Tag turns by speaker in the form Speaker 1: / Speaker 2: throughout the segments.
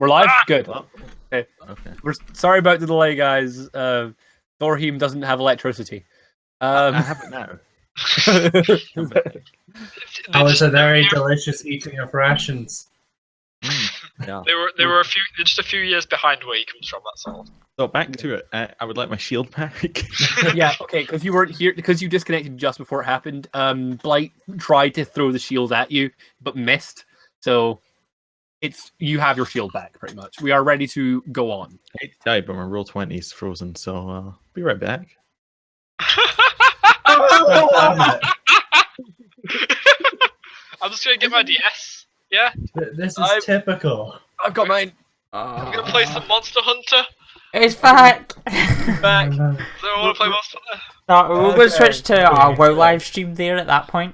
Speaker 1: We're live? Good.
Speaker 2: Well,
Speaker 1: Okay.
Speaker 2: okay.
Speaker 1: We're sorry about the delay, guys. Dorhim doesn't have electricity.
Speaker 2: I have it now.
Speaker 3: How is a very delicious eating of rations?
Speaker 2: Yeah.
Speaker 4: They were just a few years behind where he comes from. That's all.
Speaker 2: So back to it. I would like my shield back.
Speaker 1: Yeah, okay, because you weren't here, because you disconnected just before it happened. Blight tried to throw the shield at you, but missed. So you have your shield back, pretty much. We are ready to go on.
Speaker 2: I hate to die, but my roll 20 is frozen, so be right back.
Speaker 4: I'm just gonna get my DS. Yeah,
Speaker 3: This is typical.
Speaker 1: I've got mine.
Speaker 4: I'm gonna play some Monster Hunter.
Speaker 5: It's back!
Speaker 1: Back.
Speaker 4: Does anyone want to play Monster Hunter?
Speaker 5: No, we're going to switch to our WoW live stream there at that point.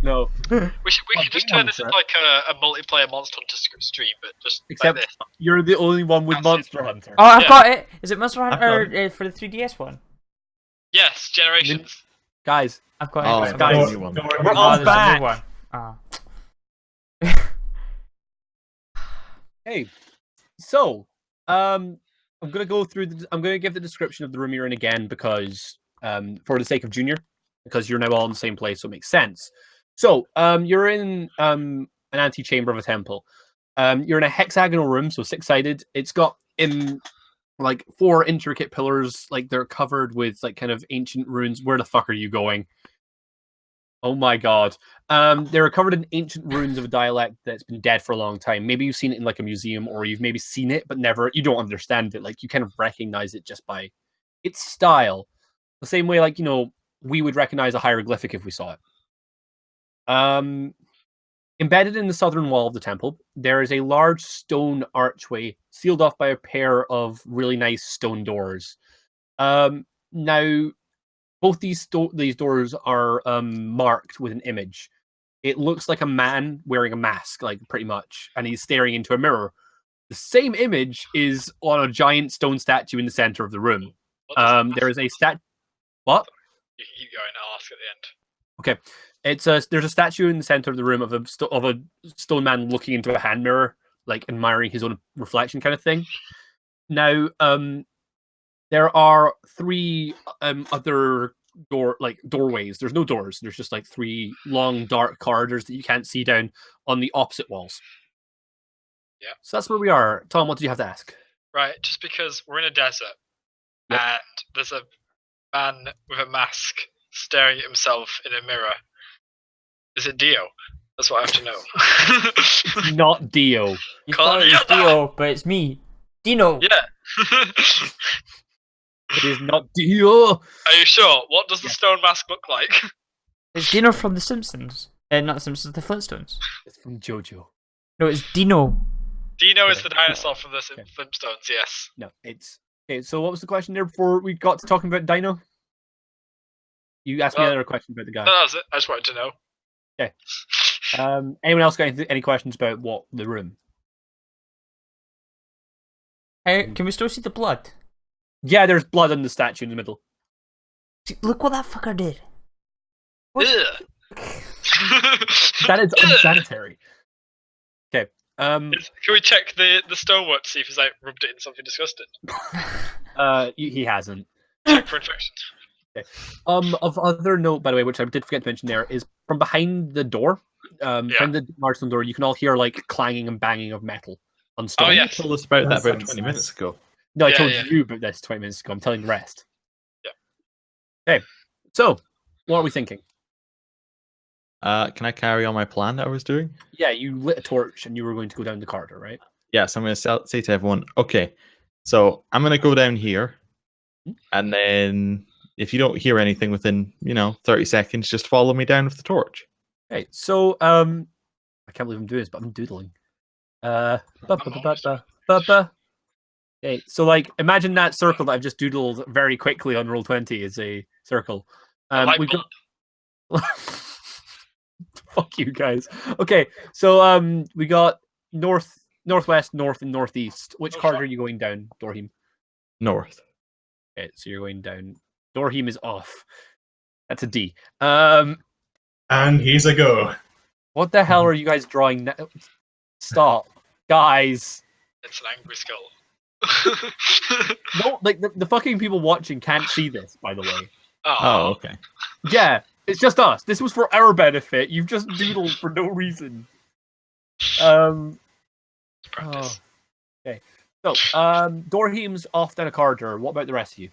Speaker 1: No.
Speaker 4: We could just turn this into like a multiplayer Monster Hunter stream, but just
Speaker 1: Except
Speaker 4: like this.
Speaker 1: you're the only one with
Speaker 4: That's
Speaker 1: Monster Hunter.
Speaker 5: Oh, I've
Speaker 4: Yeah.
Speaker 5: got it! Is it Monster
Speaker 2: I've
Speaker 5: Hunter for the 3DS one?
Speaker 4: Yes, Generations.
Speaker 1: Guys,
Speaker 5: I've got
Speaker 2: Oh,
Speaker 5: it.
Speaker 1: guys.
Speaker 2: that's a new one.
Speaker 1: We're all
Speaker 5: there's a
Speaker 1: back.
Speaker 5: new one. Oh.
Speaker 1: hey. So, I'm gonna go through. I'm gonna give the description of the room you're in again because, for the sake of Junior, because you're now all in the same place, so it makes sense. So, you're in an antechamber of a temple. You're in a hexagonal room, so 6-sided. It's got like 4 intricate pillars, like they're covered with like kind of ancient runes. Where the fuck are you going? Oh my god. They're covered in ancient runes of a dialect that's been dead for a long time. Maybe you've seen it in like a museum, or you've maybe seen it, but you don't understand it. Like you kind of recognize it just by its style. The same way, like, we would recognize a hieroglyphic if we saw it. Embedded in the southern wall of the temple, there is a large stone archway sealed off by a pair of really nice stone doors. Now, both these doors are marked with an image. It looks like a man wearing a mask, like pretty much, and he's staring into a mirror. The same image is on a giant stone statue in the center of the room. There is a What?
Speaker 4: You keep going. I'll ask at the end.
Speaker 1: Okay. There's a statue in the center of the room of a stone man looking into a hand mirror, like admiring his own reflection, kind of thing. Now, there are 3 other doorways. There's no doors. There's just like 3 long dark corridors that you can't see down on the opposite walls.
Speaker 4: Yeah.
Speaker 1: So that's where we are. Tom, what did you have to ask?
Speaker 4: Right, just because we're in a desert
Speaker 1: Yep.
Speaker 4: and there's a man with a mask staring at himself in a mirror. Is it Dio? That's what I have to know.
Speaker 1: Not Dio.
Speaker 5: You
Speaker 4: Call
Speaker 5: thought it
Speaker 4: me
Speaker 5: was
Speaker 4: out.
Speaker 5: Dio, but it's me. Dino!
Speaker 4: Yeah.
Speaker 1: It is not Dio.
Speaker 4: Are you sure? What does the
Speaker 1: Yeah.
Speaker 4: stone mask look like?
Speaker 5: It's Dino from The Simpsons. Not The Simpsons, The Flintstones.
Speaker 1: It's from JoJo.
Speaker 5: No, it's Dino.
Speaker 4: Dino is
Speaker 1: Okay.
Speaker 4: the dinosaur from the
Speaker 1: Okay.
Speaker 4: Flintstones, yes.
Speaker 1: No, it's okay. So what was the question there before we got to talking about Dino? You asked me
Speaker 4: Well,
Speaker 1: another question about the guy.
Speaker 4: That was it. I just wanted to know.
Speaker 1: Okay. Anyone else got any questions about the room?
Speaker 5: Hey, can we still see the blood?
Speaker 1: Yeah, there's blood on the statue in the middle.
Speaker 5: See, look what that fucker did. What?
Speaker 4: Ugh.
Speaker 1: That is unsanitary. Okay.
Speaker 4: Can we check the stonework to see if he's like rubbed it in something disgusting?
Speaker 1: He hasn't.
Speaker 4: Check for infections.
Speaker 1: Of other note, by the way, which I did forget to mention there, is from behind the door, from the large stone door, you can all hear like clanging and banging of metal on stone.
Speaker 4: Oh, yeah.
Speaker 2: You told us about that
Speaker 3: That
Speaker 2: about
Speaker 3: sounds
Speaker 2: 20
Speaker 3: nice.
Speaker 2: minutes ago.
Speaker 1: No, I
Speaker 4: Yeah,
Speaker 1: told
Speaker 4: yeah.
Speaker 1: you about this 20 minutes ago. I'm telling the rest.
Speaker 4: Yeah.
Speaker 1: Okay. So, what are we thinking?
Speaker 2: Can I carry on my plan that I was doing?
Speaker 1: Yeah, you lit a torch and you were going to go down the corridor, right?
Speaker 2: Yes, I'm going to say to everyone, okay, so I'm going to go down here, and then if you don't hear anything within, 30 seconds, just follow me down with the torch.
Speaker 1: Okay, so I can't believe I'm doing this, but I'm doodling. Okay, so like imagine that circle that I've just doodled very quickly on Roll20 is a circle.
Speaker 4: Light
Speaker 1: We've
Speaker 4: bulb.
Speaker 1: got fuck you guys. Okay, so we got north, northwest, north, and northeast. Which
Speaker 4: Oh,
Speaker 1: corridor
Speaker 4: fuck.
Speaker 1: are you going down, Dorhim?
Speaker 2: North.
Speaker 1: Okay, so you're going down. Dorhim is off. That's a D. Um,
Speaker 3: And he's a go.
Speaker 1: what the hell are you guys drawing now? Stop, guys.
Speaker 4: It's an angry skull.
Speaker 1: No, like the fucking people watching can't see this, by the way.
Speaker 2: Oh, okay.
Speaker 1: Yeah, it's just us. This was for our benefit. You've just doodled for no reason.
Speaker 4: Practice.
Speaker 1: Okay. So, Dorhim's off down a corridor. What about the rest of you?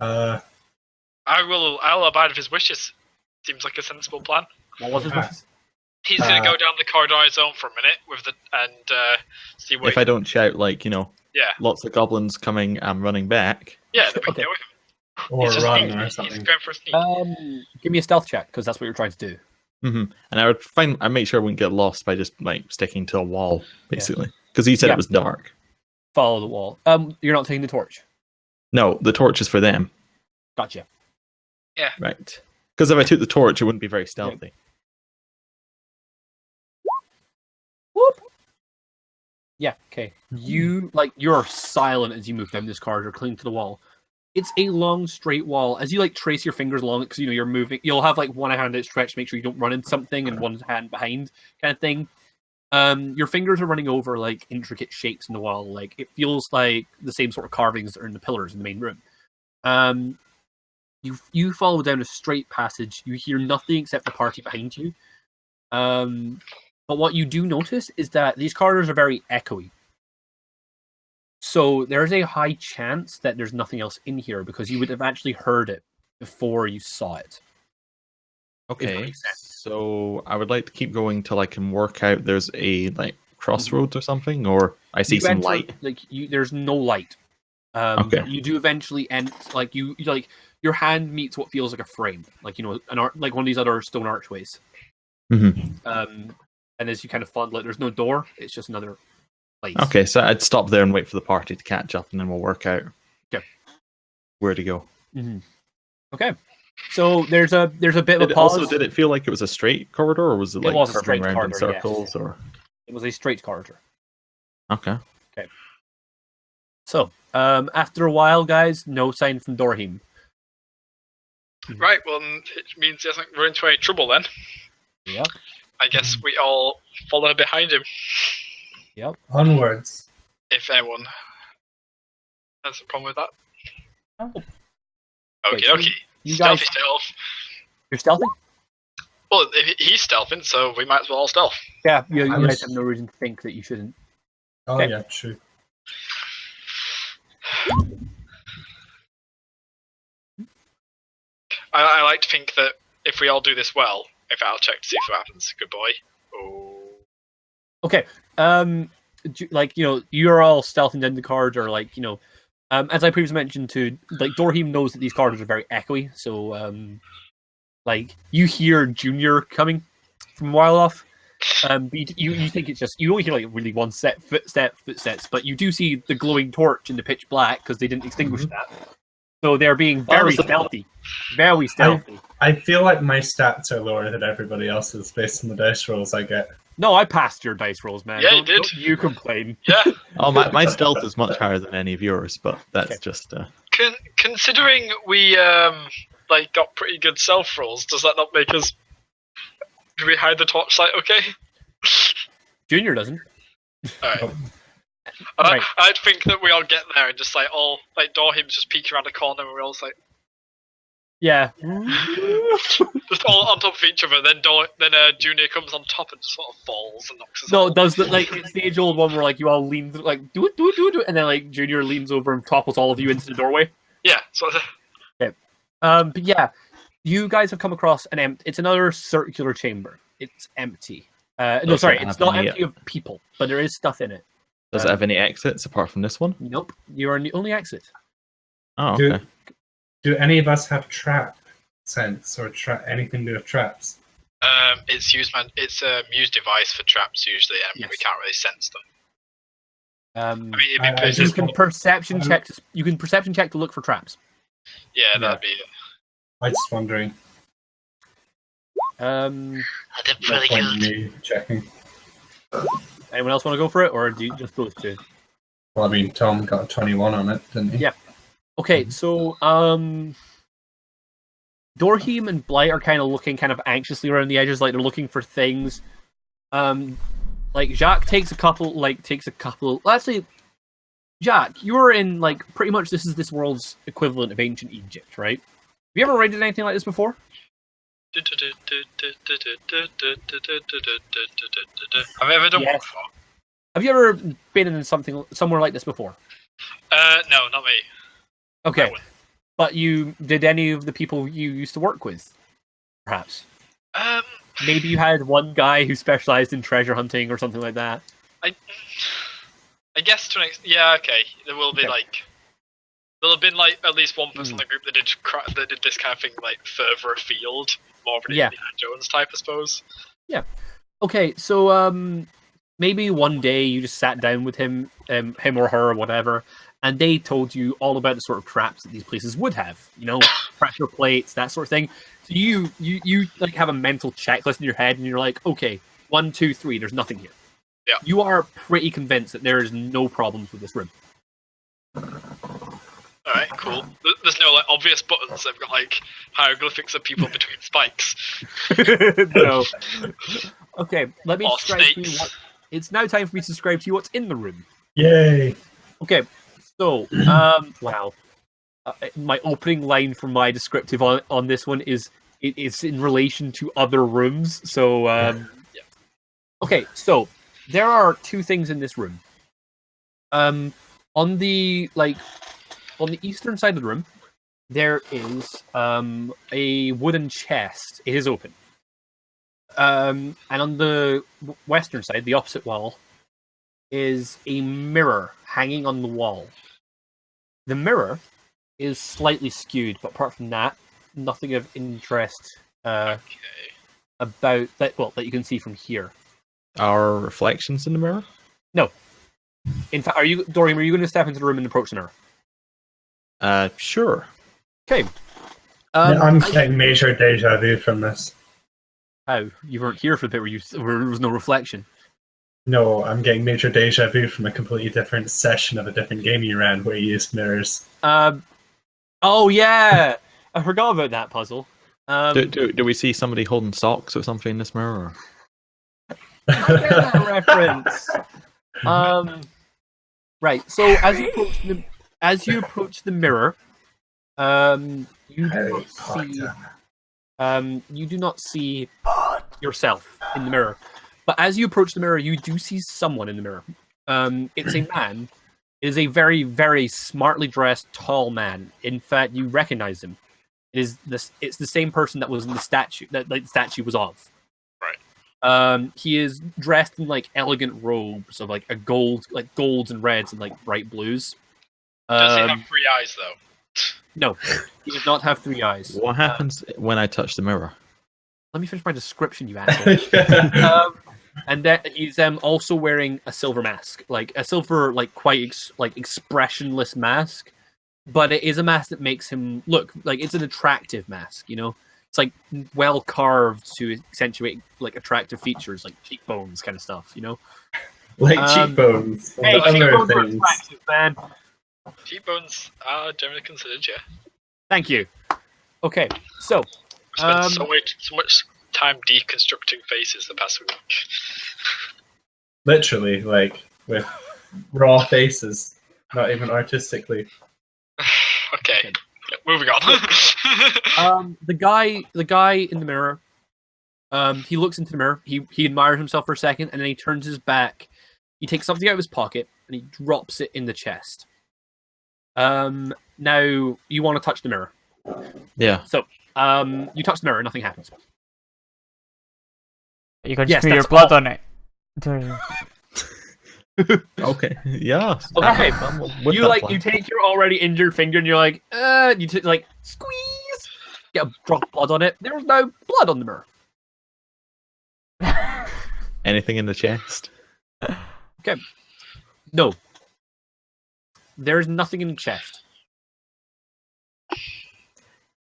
Speaker 4: I'll abide with his wishes. Seems like a sensible plan.
Speaker 1: What was his wishes?
Speaker 4: He's gonna go down the corridor on his own for a minute and see what.
Speaker 2: If I don't shout like
Speaker 4: yeah,
Speaker 2: lots of goblins coming, I'm running back.
Speaker 4: yeah, then we
Speaker 1: Okay.
Speaker 4: can go with him.
Speaker 3: Or
Speaker 4: He's just
Speaker 3: run
Speaker 4: sneaking.
Speaker 3: or
Speaker 4: He's
Speaker 3: something.
Speaker 4: going for a sneak.
Speaker 1: Give me a stealth check because that's what you're trying to do.
Speaker 2: And I make sure I wouldn't get lost by just like sticking to a wall, basically, because he said
Speaker 1: Yeah.
Speaker 2: it was dark.
Speaker 1: Follow the wall. You're not taking the torch.
Speaker 2: No, the torch is for them,
Speaker 1: Gotcha.
Speaker 2: right? Because if I took the torch, it wouldn't be very stealthy.
Speaker 1: Whoop. Yeah. Okay. You're silent as you move down this corridor, clinging to the wall. It's a long, straight wall. As you trace your fingers along it, because you're moving, you'll have one hand outstretched to make sure you don't run into something, and one hand behind, kind of thing. Your fingers are running over intricate shapes in the wall. It feels like the same sort of carvings that are in the pillars in the main room. You follow down a straight passage. You hear nothing except the party behind you. But what you do notice is that these corridors are very echoey. So there's a high chance that there's nothing else in here because you would have actually heard it before you saw it.
Speaker 2: Okay,
Speaker 1: makes sense.
Speaker 2: so I would like to keep going till I can work out there's a crossroads or something, or I see
Speaker 1: You
Speaker 2: some
Speaker 1: enter-
Speaker 2: light.
Speaker 1: There's no light.
Speaker 2: Okay.
Speaker 1: You do eventually end. Your hand meets what feels like a frame, one of these other stone archways.
Speaker 2: Mhm.
Speaker 1: And as you kind of fondle it, there's no door. It's just another place.
Speaker 2: Okay, so I'd stop there and wait for the party to catch up, and then we'll work out where to go.
Speaker 1: Mm-hmm. Okay. So there's a bit of a
Speaker 2: Did
Speaker 1: pause.
Speaker 2: it feel like it was a straight corridor, or was it
Speaker 1: It was a
Speaker 2: curving
Speaker 1: straight
Speaker 2: around in
Speaker 1: corridor, yes.
Speaker 2: circles? Or
Speaker 1: It was a straight corridor.
Speaker 2: okay,
Speaker 1: So after a while, guys, no sign from Dorhim.
Speaker 4: Right, well, it means he hasn't run into any trouble then.
Speaker 1: Yep.
Speaker 4: I guess we all follow behind him,
Speaker 3: Onwards.
Speaker 4: if anyone has a problem with that.
Speaker 1: Oh.
Speaker 4: Okay,
Speaker 1: so
Speaker 4: okay.
Speaker 1: You
Speaker 4: Stealthy
Speaker 1: guys,
Speaker 4: stealth.
Speaker 1: you're stealthing?
Speaker 4: Well, if he's stealthing, so we might as well all stealth.
Speaker 1: Yeah. You
Speaker 3: I
Speaker 1: guys
Speaker 3: was-
Speaker 1: have no reason to think that you shouldn't.
Speaker 3: Oh,
Speaker 1: Okay.
Speaker 3: yeah, true.
Speaker 4: I like to think that if we all do this well, if I'll check to see what happens. Good boy. Oh.
Speaker 1: Okay. You're all stealthing down the corridor, as I previously mentioned to, Dorhim knows that these corridors are very echoey, so, you hear Junior coming from a while off. But you think it's just, you only hear, really one set footsteps, but you do see the glowing torch in the pitch black, because they didn't extinguish that. So they're being very stealthy. Very stealthy.
Speaker 3: I feel like my stats are lower than everybody else's based on the dice rolls I get.
Speaker 1: No, I passed your dice rolls, man.
Speaker 4: Yeah, you did.
Speaker 1: Don't you complain.
Speaker 4: Yeah.
Speaker 2: oh my stealth is much higher than any of yours, but that's
Speaker 1: Okay.
Speaker 2: just
Speaker 4: Considering we got pretty good self rolls, does that not make us? Do we hide the torchlight? Okay.
Speaker 1: Junior doesn't.
Speaker 4: All right.
Speaker 1: Right.
Speaker 4: I'd think that we all get there and just all Dorhim's just peeking around the corner and we're all just
Speaker 1: Yeah.
Speaker 4: just all on top of each other. Then Junior comes on top and just sort of falls and knocks us.
Speaker 1: No,
Speaker 4: all.
Speaker 1: it does it's the age old one where you all lean do it, and then Junior leans over and topples all of you into the doorway.
Speaker 4: Yeah. So
Speaker 1: But yeah, you guys have come across it's another circular chamber. It's empty. No,
Speaker 2: Does
Speaker 1: sorry,
Speaker 2: it
Speaker 1: it's
Speaker 2: have
Speaker 1: not
Speaker 2: any-
Speaker 1: empty of people, but there is stuff in it.
Speaker 2: does it have any exits apart from this one?
Speaker 1: Nope, you are the only exit.
Speaker 2: Oh,
Speaker 3: Do-
Speaker 2: okay.
Speaker 3: Do any of us have trap sense or anything to do with traps?
Speaker 4: it's used, man. It's a muse device for traps usually, and
Speaker 1: Yes.
Speaker 4: we can't really sense them. I mean, it'd be
Speaker 3: I
Speaker 4: pretty
Speaker 1: You
Speaker 3: just-
Speaker 1: can perception check. You can perception check to look for traps.
Speaker 4: yeah, that'd be.
Speaker 3: I'm just wondering.
Speaker 4: I did
Speaker 3: No
Speaker 4: pretty
Speaker 3: point in
Speaker 4: good.
Speaker 3: me checking.
Speaker 1: Anyone else want to go for it, or do you just those two?
Speaker 3: Well, I mean, Tom got a 21 on it, didn't he?
Speaker 1: Yeah. Okay, so Dorhim and Blight are kind of looking kind of anxiously around the edges, like they're looking for things. like Jacques takes a couple. Actually, Jacques, you're in like pretty much this world's equivalent of ancient Egypt, right? Have you ever raided anything like this before?
Speaker 4: Have I ever done one
Speaker 1: Yes.
Speaker 4: before?
Speaker 1: Have you ever been in somewhere like this before?
Speaker 4: No, not me.
Speaker 1: Okay,
Speaker 4: I wouldn't.
Speaker 1: but did any of the people you used to work with, perhaps? Maybe you had one guy who specialized in treasure hunting or something like that.
Speaker 4: I guess to an extent, yeah, okay. There will be
Speaker 1: Okay.
Speaker 4: there'll have been like at least one person in the group that did this kind of thing like further afield, more of an
Speaker 1: Yeah.
Speaker 4: Indiana Jones type, I suppose.
Speaker 1: Okay, so maybe one day you just sat down with him or her or whatever, and they told you all about the sort of traps that these places would have. You know, pressure plates, that sort of thing. So you like have a mental checklist in your head, and you're like, okay, 1, 2, 3. There's nothing here.
Speaker 4: Yeah.
Speaker 1: You are pretty convinced that there is no problems with this room.
Speaker 4: All right, cool. There's no like obvious buttons. They've got like hieroglyphics of people between spikes.
Speaker 1: No. Okay, let me
Speaker 4: Or
Speaker 1: describe to you
Speaker 4: snakes.
Speaker 1: what. It's now time for me to describe to you what's in the room.
Speaker 3: Yay!
Speaker 1: Okay, so wow. My opening line for my descriptive on this one is it's in relation to other rooms. So okay, so there are two things in this room. On the eastern side of the room, there is a wooden chest. It is open. And on the western side, the opposite wall, is a mirror hanging on the wall. The mirror is slightly skewed, but apart from that, nothing of interest
Speaker 4: Okay.
Speaker 1: about that. Well, that you can see from here.
Speaker 2: Our reflections in the mirror?
Speaker 1: In fact, Dorhim, are you going to step into the room and approach the mirror?
Speaker 2: Sure.
Speaker 1: Okay.
Speaker 3: I'm getting major deja vu from this.
Speaker 1: How? You weren't here for the bit where there was no reflection.
Speaker 3: No, I'm getting major deja vu from a completely different session of a different game you ran where you used mirrors.
Speaker 1: Oh yeah, I forgot about that puzzle.
Speaker 2: Do we see somebody holding socks or something in this mirror?
Speaker 1: I get that reference. Right. So as you approach the mirror, you do
Speaker 3: Harry
Speaker 1: not see.
Speaker 3: Potter.
Speaker 1: You do not see yourself in the mirror, but as you approach the mirror, you do see someone in the mirror. It's a man. It is a very, very smartly dressed, tall man. In fact, you recognize him. It's the same person that was in the statue that the statue was of.
Speaker 4: Right.
Speaker 1: He is dressed in like elegant robes of like golds and reds and like bright blues.
Speaker 4: Does he have 3 eyes though?
Speaker 1: No, he does not have 3 eyes.
Speaker 2: What happens when I touch the mirror?
Speaker 1: Let me finish my description, you asshole. And then he's also wearing a silver mask, like a silver, like quite expressionless mask. But it is a mask that makes him look like it's an attractive mask. You know, it's like well carved to accentuate like attractive features, like cheekbones, kind of stuff. You know,
Speaker 3: Like cheekbones.
Speaker 1: hey,
Speaker 3: and other
Speaker 1: cheekbones are
Speaker 3: things.
Speaker 1: attractive, man.
Speaker 4: Cheekbones are generally considered, yeah.
Speaker 1: Thank you. Okay, so
Speaker 4: I've spent so much time deconstructing faces the past week.
Speaker 3: Literally, like, with raw faces. Not even artistically.
Speaker 4: Okay, moving on.
Speaker 1: the guy in the mirror, he looks into the mirror. He admires himself for a second, and then he turns his back. He takes something out of his pocket and he drops it in the chest. Now you want to touch the mirror.
Speaker 2: Yeah.
Speaker 1: So, you touch the mirror, nothing happens.
Speaker 5: You can
Speaker 1: Yes,
Speaker 5: smear your
Speaker 1: that's
Speaker 5: blood
Speaker 1: all.
Speaker 5: on it.
Speaker 2: Okay. Yeah.
Speaker 1: Okay.
Speaker 2: I'm with
Speaker 1: You
Speaker 2: that
Speaker 1: like
Speaker 2: plan.
Speaker 1: you take your already injured finger and you're like, you like squeeze, get a drop of blood on it. There's no blood on the mirror.
Speaker 2: Anything in the chest?
Speaker 1: No. There's nothing in the chest.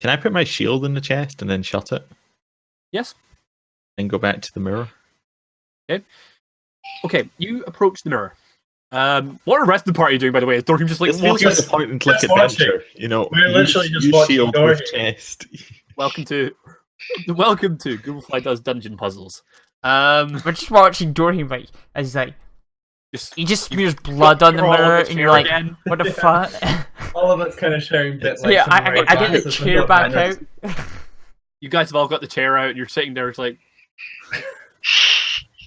Speaker 2: Can I put my shield in the chest and then shut it
Speaker 1: Yes.
Speaker 2: and go back to the mirror?
Speaker 1: Okay, you approach the mirror. What are the rest of the party doing, by the way? Is Dorhim just like
Speaker 2: It feels
Speaker 1: walking?
Speaker 2: like a point and click
Speaker 3: just watching.
Speaker 2: adventure, you know.
Speaker 3: We're literally just
Speaker 2: use
Speaker 3: watching
Speaker 2: shield
Speaker 3: Dorhim.
Speaker 2: with chest.
Speaker 1: Welcome to Gooblefly does dungeon puzzles.
Speaker 5: We're just watching Dorhim fight as he's like,
Speaker 1: just
Speaker 5: he just smears blood on the
Speaker 1: crawl on
Speaker 5: mirror,
Speaker 1: the
Speaker 5: and you're
Speaker 1: chair
Speaker 5: like,
Speaker 1: again.
Speaker 5: what the fuck?
Speaker 3: All of us kind of sharing bits. Like
Speaker 5: Yeah,
Speaker 3: some
Speaker 5: I get the
Speaker 3: glasses with
Speaker 5: chair
Speaker 3: no
Speaker 5: back
Speaker 3: manners.
Speaker 5: out.
Speaker 1: You guys have all got the chair out, and you're sitting there. It's like,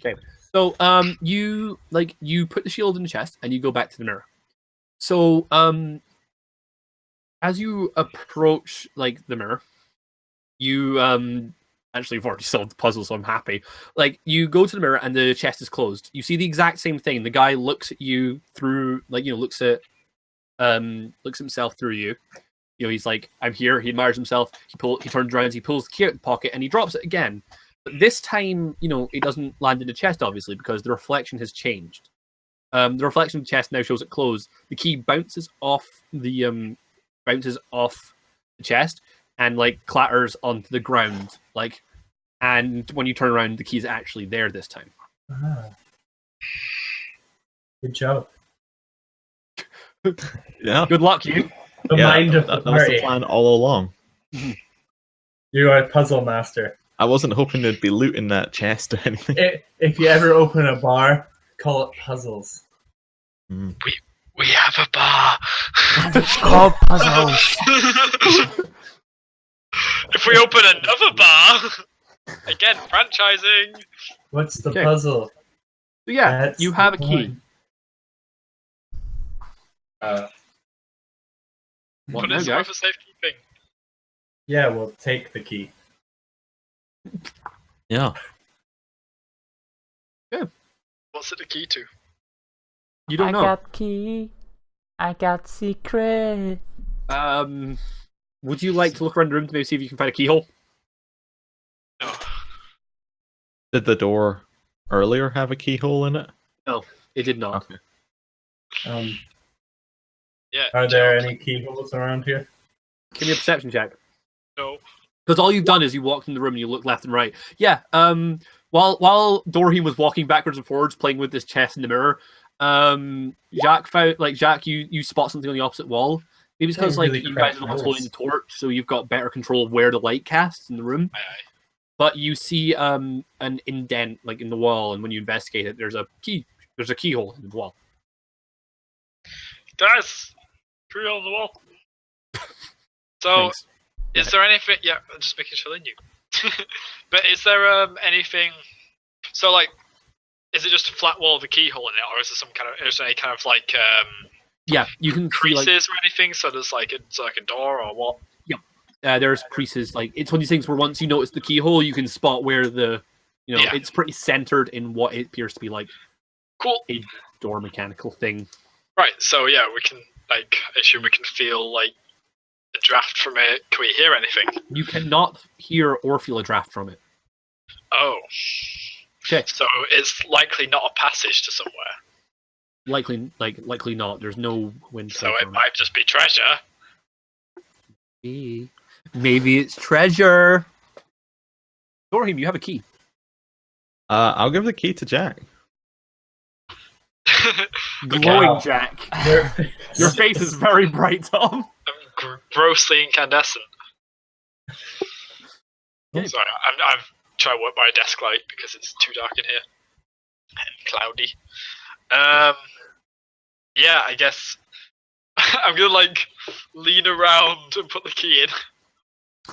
Speaker 1: okay. So you put the shield in the chest, and you go back to the mirror. So as you approach like the mirror, you actually, I've already solved the puzzle, so I'm happy. Like, you go to the mirror and the chest is closed. You see the exact same thing. The guy looks at you through, like, looks at himself through you. He's like, I'm here. He admires himself. He turns around, he pulls the key out of the pocket, and he drops it again. But this time, it doesn't land in the chest, obviously, because the reflection has changed. The reflection of the chest now shows it closed. The key bounces off the chest and like clatters onto the ground. Like, and when you turn around, the key's actually there this time.
Speaker 3: Ah. Good job.
Speaker 2: Yeah.
Speaker 1: Good luck, you.
Speaker 3: The mind of the
Speaker 2: that was the
Speaker 3: party.
Speaker 2: plan all along.
Speaker 3: You are a puzzle master.
Speaker 2: I wasn't hoping they'd be looting that chest or anything.
Speaker 3: If you ever open a bar, call it puzzles.
Speaker 2: Mm.
Speaker 4: We have a bar.
Speaker 5: And it's called puzzles.
Speaker 4: If we open another bar, again, franchising.
Speaker 3: What's the
Speaker 1: Okay.
Speaker 3: puzzle?
Speaker 1: So yeah,
Speaker 3: That's
Speaker 1: you have a
Speaker 3: the
Speaker 1: key.
Speaker 3: point.
Speaker 1: What
Speaker 4: But
Speaker 1: now,
Speaker 4: it's
Speaker 1: guys?
Speaker 4: worth a safekeeping.
Speaker 3: Yeah, we'll take the key.
Speaker 2: Yeah.
Speaker 4: What's it the key to?
Speaker 1: You don't
Speaker 5: I
Speaker 1: know.
Speaker 5: got key. I got secret.
Speaker 1: Would you like to look around the room to maybe see if you can find a keyhole?
Speaker 4: No.
Speaker 2: Did the door earlier have a keyhole in it?
Speaker 1: It did not.
Speaker 2: Okay.
Speaker 4: Yeah.
Speaker 3: Are there
Speaker 4: Joe,
Speaker 3: any keyholes around here?
Speaker 1: Give me a perception check.
Speaker 4: No.
Speaker 1: Because all you've done is you walked in the room and you look left and right. Yeah. While Dorhim was walking backwards and forwards, playing with this chest in the mirror, Jacques, you spot something on the opposite wall. Maybe it's because
Speaker 3: Yeah, really
Speaker 1: you guys are
Speaker 3: cracked
Speaker 1: not holding
Speaker 3: holes.
Speaker 1: the torch, so you've got better control of where the light casts in the room.
Speaker 4: Aye, aye.
Speaker 1: But you see an indent like in the wall, and when you investigate it, there's a keyhole in the wall.
Speaker 4: Guys, put it on the wall. So,
Speaker 1: Thanks.
Speaker 4: is there anything? Yeah, I'm just making sure they knew. But is there anything? So, like, is it just a flat wall with a keyhole in it, or is there some kind of? Is there any kind of like
Speaker 1: Yeah, you can see
Speaker 4: creases
Speaker 1: like
Speaker 4: or anything? So there's like a door or what?
Speaker 1: there's creases. Like, it's one of these things where once you notice the keyhole, you can spot where the
Speaker 4: Yeah.
Speaker 1: it's pretty centered in what it appears to be like
Speaker 4: Cool.
Speaker 1: a door mechanical thing.
Speaker 4: Right. So yeah, we can I assume we can feel like a draft from it. Can we hear anything?
Speaker 1: You cannot hear or feel a draft from it.
Speaker 4: Oh.
Speaker 1: Okay.
Speaker 4: So it's likely not a passage to somewhere.
Speaker 1: Likely not. There's no wind.
Speaker 4: So it might just be treasure.
Speaker 1: Maybe it's treasure. Dorhim, you have a key.
Speaker 2: I'll give the key to Jack.
Speaker 1: Glowing
Speaker 3: Wow.
Speaker 1: Jack.
Speaker 3: Your
Speaker 1: Your face is very bright, Tom.
Speaker 4: I'm grossly incandescent.
Speaker 1: Okay.
Speaker 4: Sorry, I'm trying to work by a desk light because it's too dark in here and cloudy. Yeah, I guess I'm gonna like lean around and put the key in.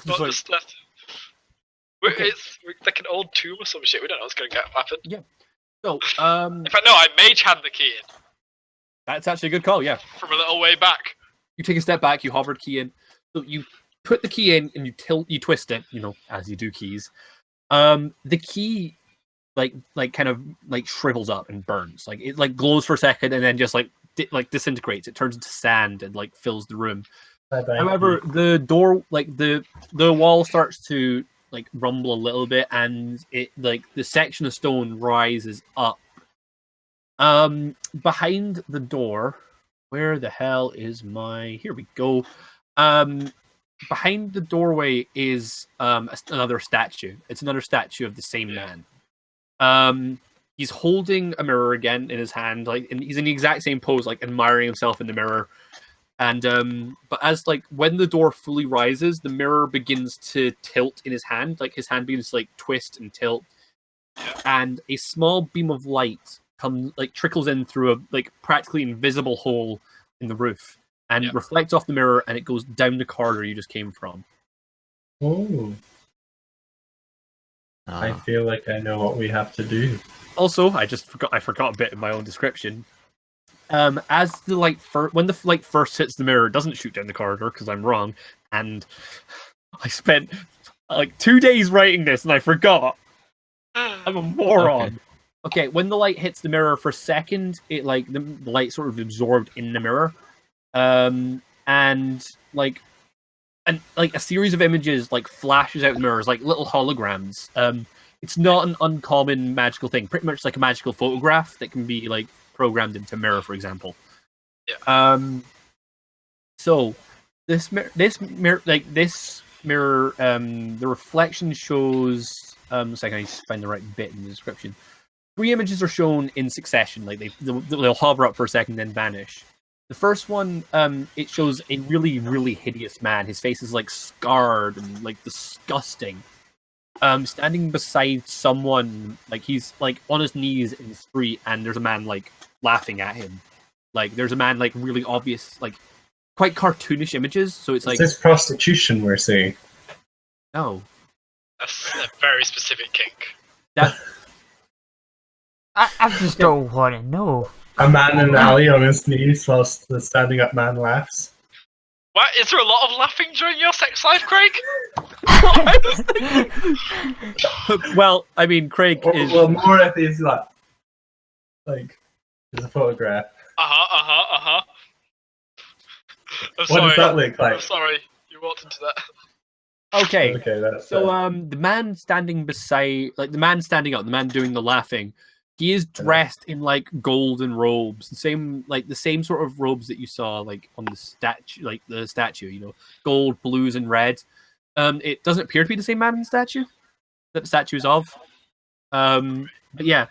Speaker 4: Not
Speaker 1: like-
Speaker 4: just that.
Speaker 1: Okay.
Speaker 4: It's like an old tomb or some shit. We don't know what's gonna happen.
Speaker 1: So,
Speaker 4: In fact, no, I mage hand the key in
Speaker 1: that's actually a good call. Yeah,
Speaker 4: from a little way back.
Speaker 1: you take a step back, you hover the key in. So you put the key in and you twist it. As you do keys. The key, kind of shrivels up and burns. Like it glows for a second and then just disintegrates. It turns into sand and fills the room.
Speaker 3: Bye-bye.
Speaker 1: However, the door, the wall starts to rumble a little bit, and it the section of stone rises up. Behind the door, where the hell is my? Here we go. Behind the doorway is another statue. It's another statue of the same man. He's holding a mirror again in his hand, and he's in the exact same pose, admiring himself in the mirror. And but as when the door fully rises, the mirror begins to tilt in his hand. His hand begins to twist and tilt. and a small beam of light trickles in through a practically invisible hole in the roof and reflects off the mirror, and it goes down the corridor you just came from.
Speaker 3: Oh. I feel like I know what we have to do.
Speaker 1: Also, I forgot a bit in my own description. As the light when the light first hits the mirror, it doesn't shoot down the corridor because I'm wrong, and I spent 2 days writing this and I forgot. I'm a moron. Okay, when the light hits the mirror for a second, it the light sort of absorbed in the mirror, and a series of images flashes out the mirrors like little holograms. It's not an uncommon magical thing. Pretty much like a magical photograph that can be programmed into a mirror, for example.
Speaker 4: Yeah.
Speaker 1: So this mirror, the reflection shows. A second, I need to find the right bit in the description. 3 images are shown in succession. They'll hover up for a second, then vanish. The first one, it shows a really, really hideous man. His face is scarred and disgusting. Standing beside someone, he's on his knees in the street, and there's a man laughing at him. There's a man really obvious, quite cartoonish images. So it's
Speaker 3: Is this prostitution we're seeing?
Speaker 1: No.
Speaker 4: That's a very specific kink.
Speaker 1: That
Speaker 5: I just don't want to know.
Speaker 3: A man in an alley on his knees whilst the standing up man laughs.
Speaker 4: What? Is there a lot of laughing during your sex life, Craig?
Speaker 1: Well, I mean, Craig is...
Speaker 3: Well, more if he's there's a photograph.
Speaker 4: I'm
Speaker 3: What
Speaker 4: sorry.
Speaker 3: does that look like?
Speaker 4: I'm sorry, you walked into that.
Speaker 1: Okay,
Speaker 3: that's
Speaker 1: so the man standing beside, the man standing up, the man doing the laughing, he is dressed in golden robes, the same sort of robes that you saw on the statue, gold, blues, and red. It doesn't appear to be the same man in the statue that the statue is of. But yeah,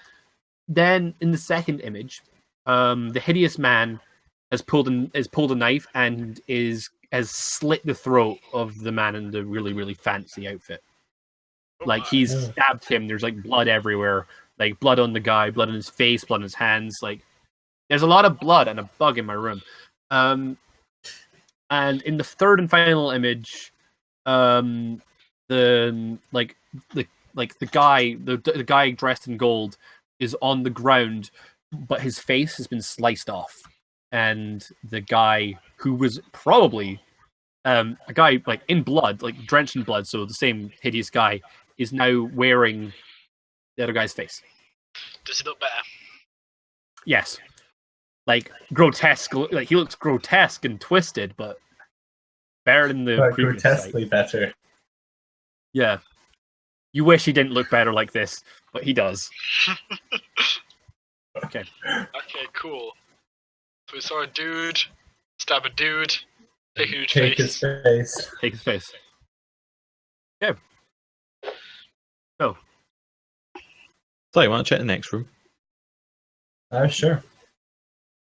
Speaker 1: then in the second image, the hideous man has pulled a knife and has slit the throat of the man in the really, really fancy outfit. He's stabbed him. There's blood everywhere. Blood on the guy, blood on his face, blood on his hands. There's a lot of blood and a bug in my room. And in the third and final image, the guy dressed in gold is on the ground, but his face has been sliced off, and the guy who was probably a guy in blood, drenched in blood, so the same hideous guy is now wearing the other guy's face.
Speaker 4: Does he look better?
Speaker 1: Yes. Grotesque. He looks grotesque and twisted, but better than the previous
Speaker 3: grotesquely better.
Speaker 1: Yeah. You wish he didn't look better like this, but he does. Okay.
Speaker 4: Okay, cool. So we saw a dude stab a dude, take a dude's
Speaker 3: Take
Speaker 4: face.
Speaker 3: his face.
Speaker 1: Take his face. Okay. So,
Speaker 2: you want to check the next room?
Speaker 3: Sure.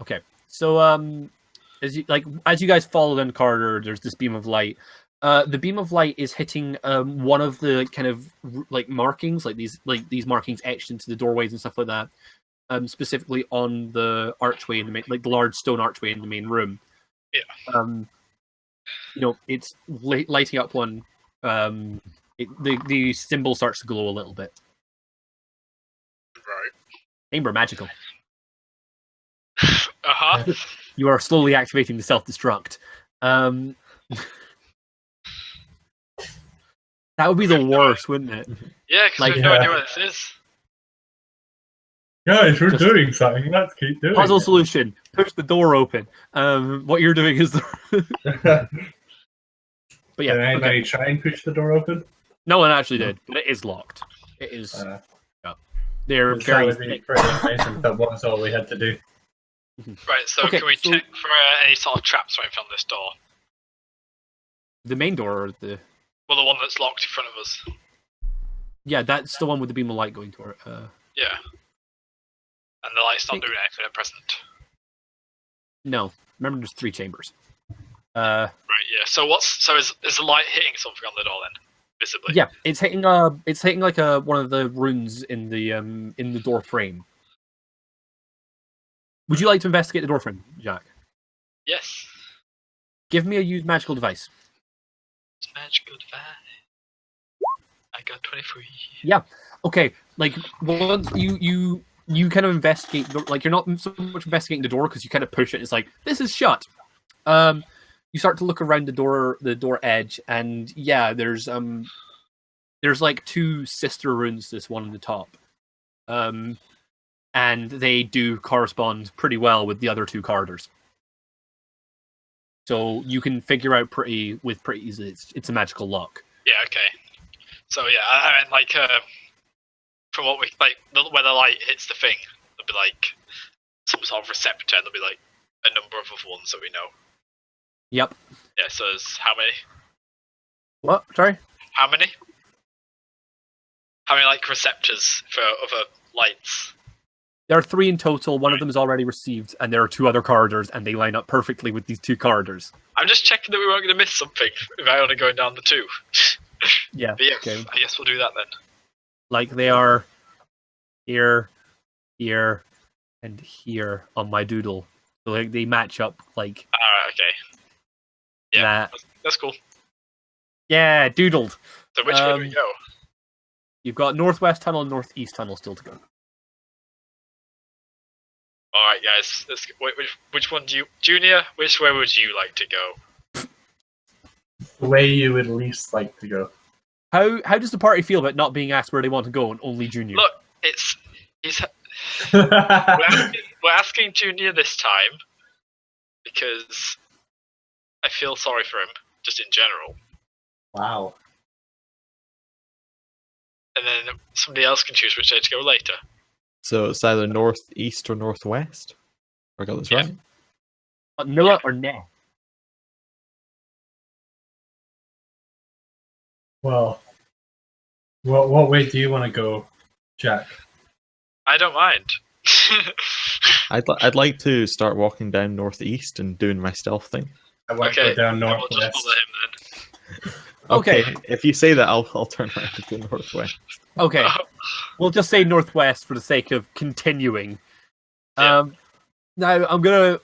Speaker 1: okay. So, as you guys follow down the corridor, there's this beam of light. The beam of light is hitting one of the kind of markings, these markings etched into the doorways and stuff like that. Specifically on the archway in the main, the large stone archway in the main room.
Speaker 4: Yeah.
Speaker 1: It's lighting up one. The symbol starts to glow a little bit.
Speaker 4: Right.
Speaker 1: Chamber magical.
Speaker 4: Uh-huh.
Speaker 1: You are slowly activating the self-destruct. That would be the worst, wouldn't it?
Speaker 4: Yeah, because we have no idea what this is.
Speaker 3: Guys, we're doing something. Let's keep doing
Speaker 1: Puzzle
Speaker 3: it.
Speaker 1: solution. Push the door open. What you're doing is... But yeah,
Speaker 3: Did anybody try and push the door open?
Speaker 1: no one actually did, but it is locked. It is... They're
Speaker 3: That
Speaker 1: very
Speaker 3: would be
Speaker 1: thick.
Speaker 3: pretty amazing. That was all we had to do.
Speaker 4: Right, so
Speaker 1: Okay,
Speaker 4: can we
Speaker 1: so-
Speaker 4: check for any sort of traps or anything on this door?
Speaker 1: The main door, or the...
Speaker 4: Well, the one that's locked in front of us.
Speaker 1: Yeah, that's the one with the beam of light going toward it.
Speaker 4: Yeah. And the light's not doing anything at present.
Speaker 1: No. Remember, there's 3 chambers.
Speaker 4: Right, yeah. So is the light hitting something on the door then? visibly.
Speaker 1: Yeah, it's hitting like one of the runes in the door frame. Would you like to investigate the door frame, Jacques?
Speaker 4: Yes.
Speaker 1: Give me a use magical device.
Speaker 4: It's magical device. I got 23.
Speaker 1: Yeah. Okay. Like once you kind of investigate, like you're not so much investigating the door because you kind of push it. It's like this is shut. You start to look around the door edge, and yeah, there's like two sister runes. This one on the top, and they do correspond pretty well with the other two corridors. So you can figure out pretty easily. It's a magical lock.
Speaker 4: Yeah. Okay. So yeah, I mean, like, from what we like, when the light hits the thing, there'll be like some sort of receptor, and there'll be like a number of other ones that we know.
Speaker 1: Yep.
Speaker 4: Yeah. So there's how many?
Speaker 1: What? Sorry.
Speaker 4: How many? How many like receptors for other lights?
Speaker 1: There are 3 in total. One of them is already received, and there are 2 other corridors, and they line up perfectly with these 2 corridors.
Speaker 4: I'm just checking that we weren't going to miss something if I only going down the 2.
Speaker 1: Yeah.
Speaker 4: But yes,
Speaker 1: Okay.
Speaker 4: I guess we'll do that then.
Speaker 1: Like they are here, here, and here on my doodle. So like they match up like
Speaker 4: Alright, okay. Yeah,
Speaker 1: that.
Speaker 4: that's cool.
Speaker 1: Yeah, doodled.
Speaker 4: So which way do we go?
Speaker 1: You've got northwest tunnel and northeast tunnel still to go.
Speaker 4: Alright guys, let's which one do you... Junior, which way would you like to go?
Speaker 3: The way you would least like to go.
Speaker 1: How does the party feel about not being asked where they want to go and only Junior?
Speaker 4: Look, we're asking Junior this time because I feel sorry for him, just in general.
Speaker 3: Wow.
Speaker 4: And then somebody else can choose which way to go later.
Speaker 2: So it's either northeast or northwest. I got this right.
Speaker 1: Nilla or Neh?
Speaker 3: Well, what way do you want to go, Jack?
Speaker 4: I don't mind.
Speaker 2: I'd like to start walking down northeast and doing my stealth thing.
Speaker 3: I want
Speaker 4: Okay,
Speaker 3: to go down
Speaker 4: then we'll just
Speaker 3: northwest.
Speaker 4: follow him then.
Speaker 1: Okay.
Speaker 2: If you say that, I'll turn around and go northwest.
Speaker 1: Okay. We'll just say northwest for the sake of continuing.
Speaker 4: Yeah.
Speaker 1: Now I'm gonna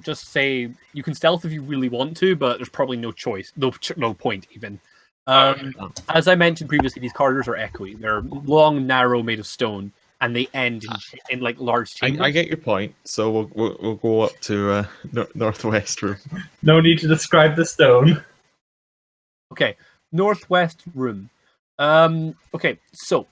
Speaker 1: just say you can stealth if you really want to, but there's probably no choice, no point even. As I mentioned previously, these corridors are echoey. They're long, narrow, made of stone, and they end in like large chambers.
Speaker 2: I get your point. So we'll go up to northwest room.
Speaker 3: No need to describe the stone.
Speaker 1: Okay, northwest room. Okay, so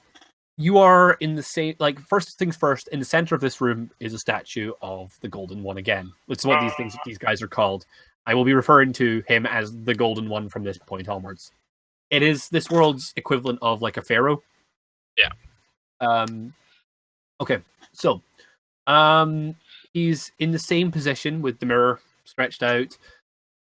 Speaker 1: you are in the same. First things first. In the center of this room is a statue of the Golden One again. Which is what these guys are called. I will be referring to him as the Golden One from this point onwards. It is this world's equivalent of like a pharaoh.
Speaker 4: Yeah.
Speaker 1: Okay, so he's in the same position with the mirror stretched out.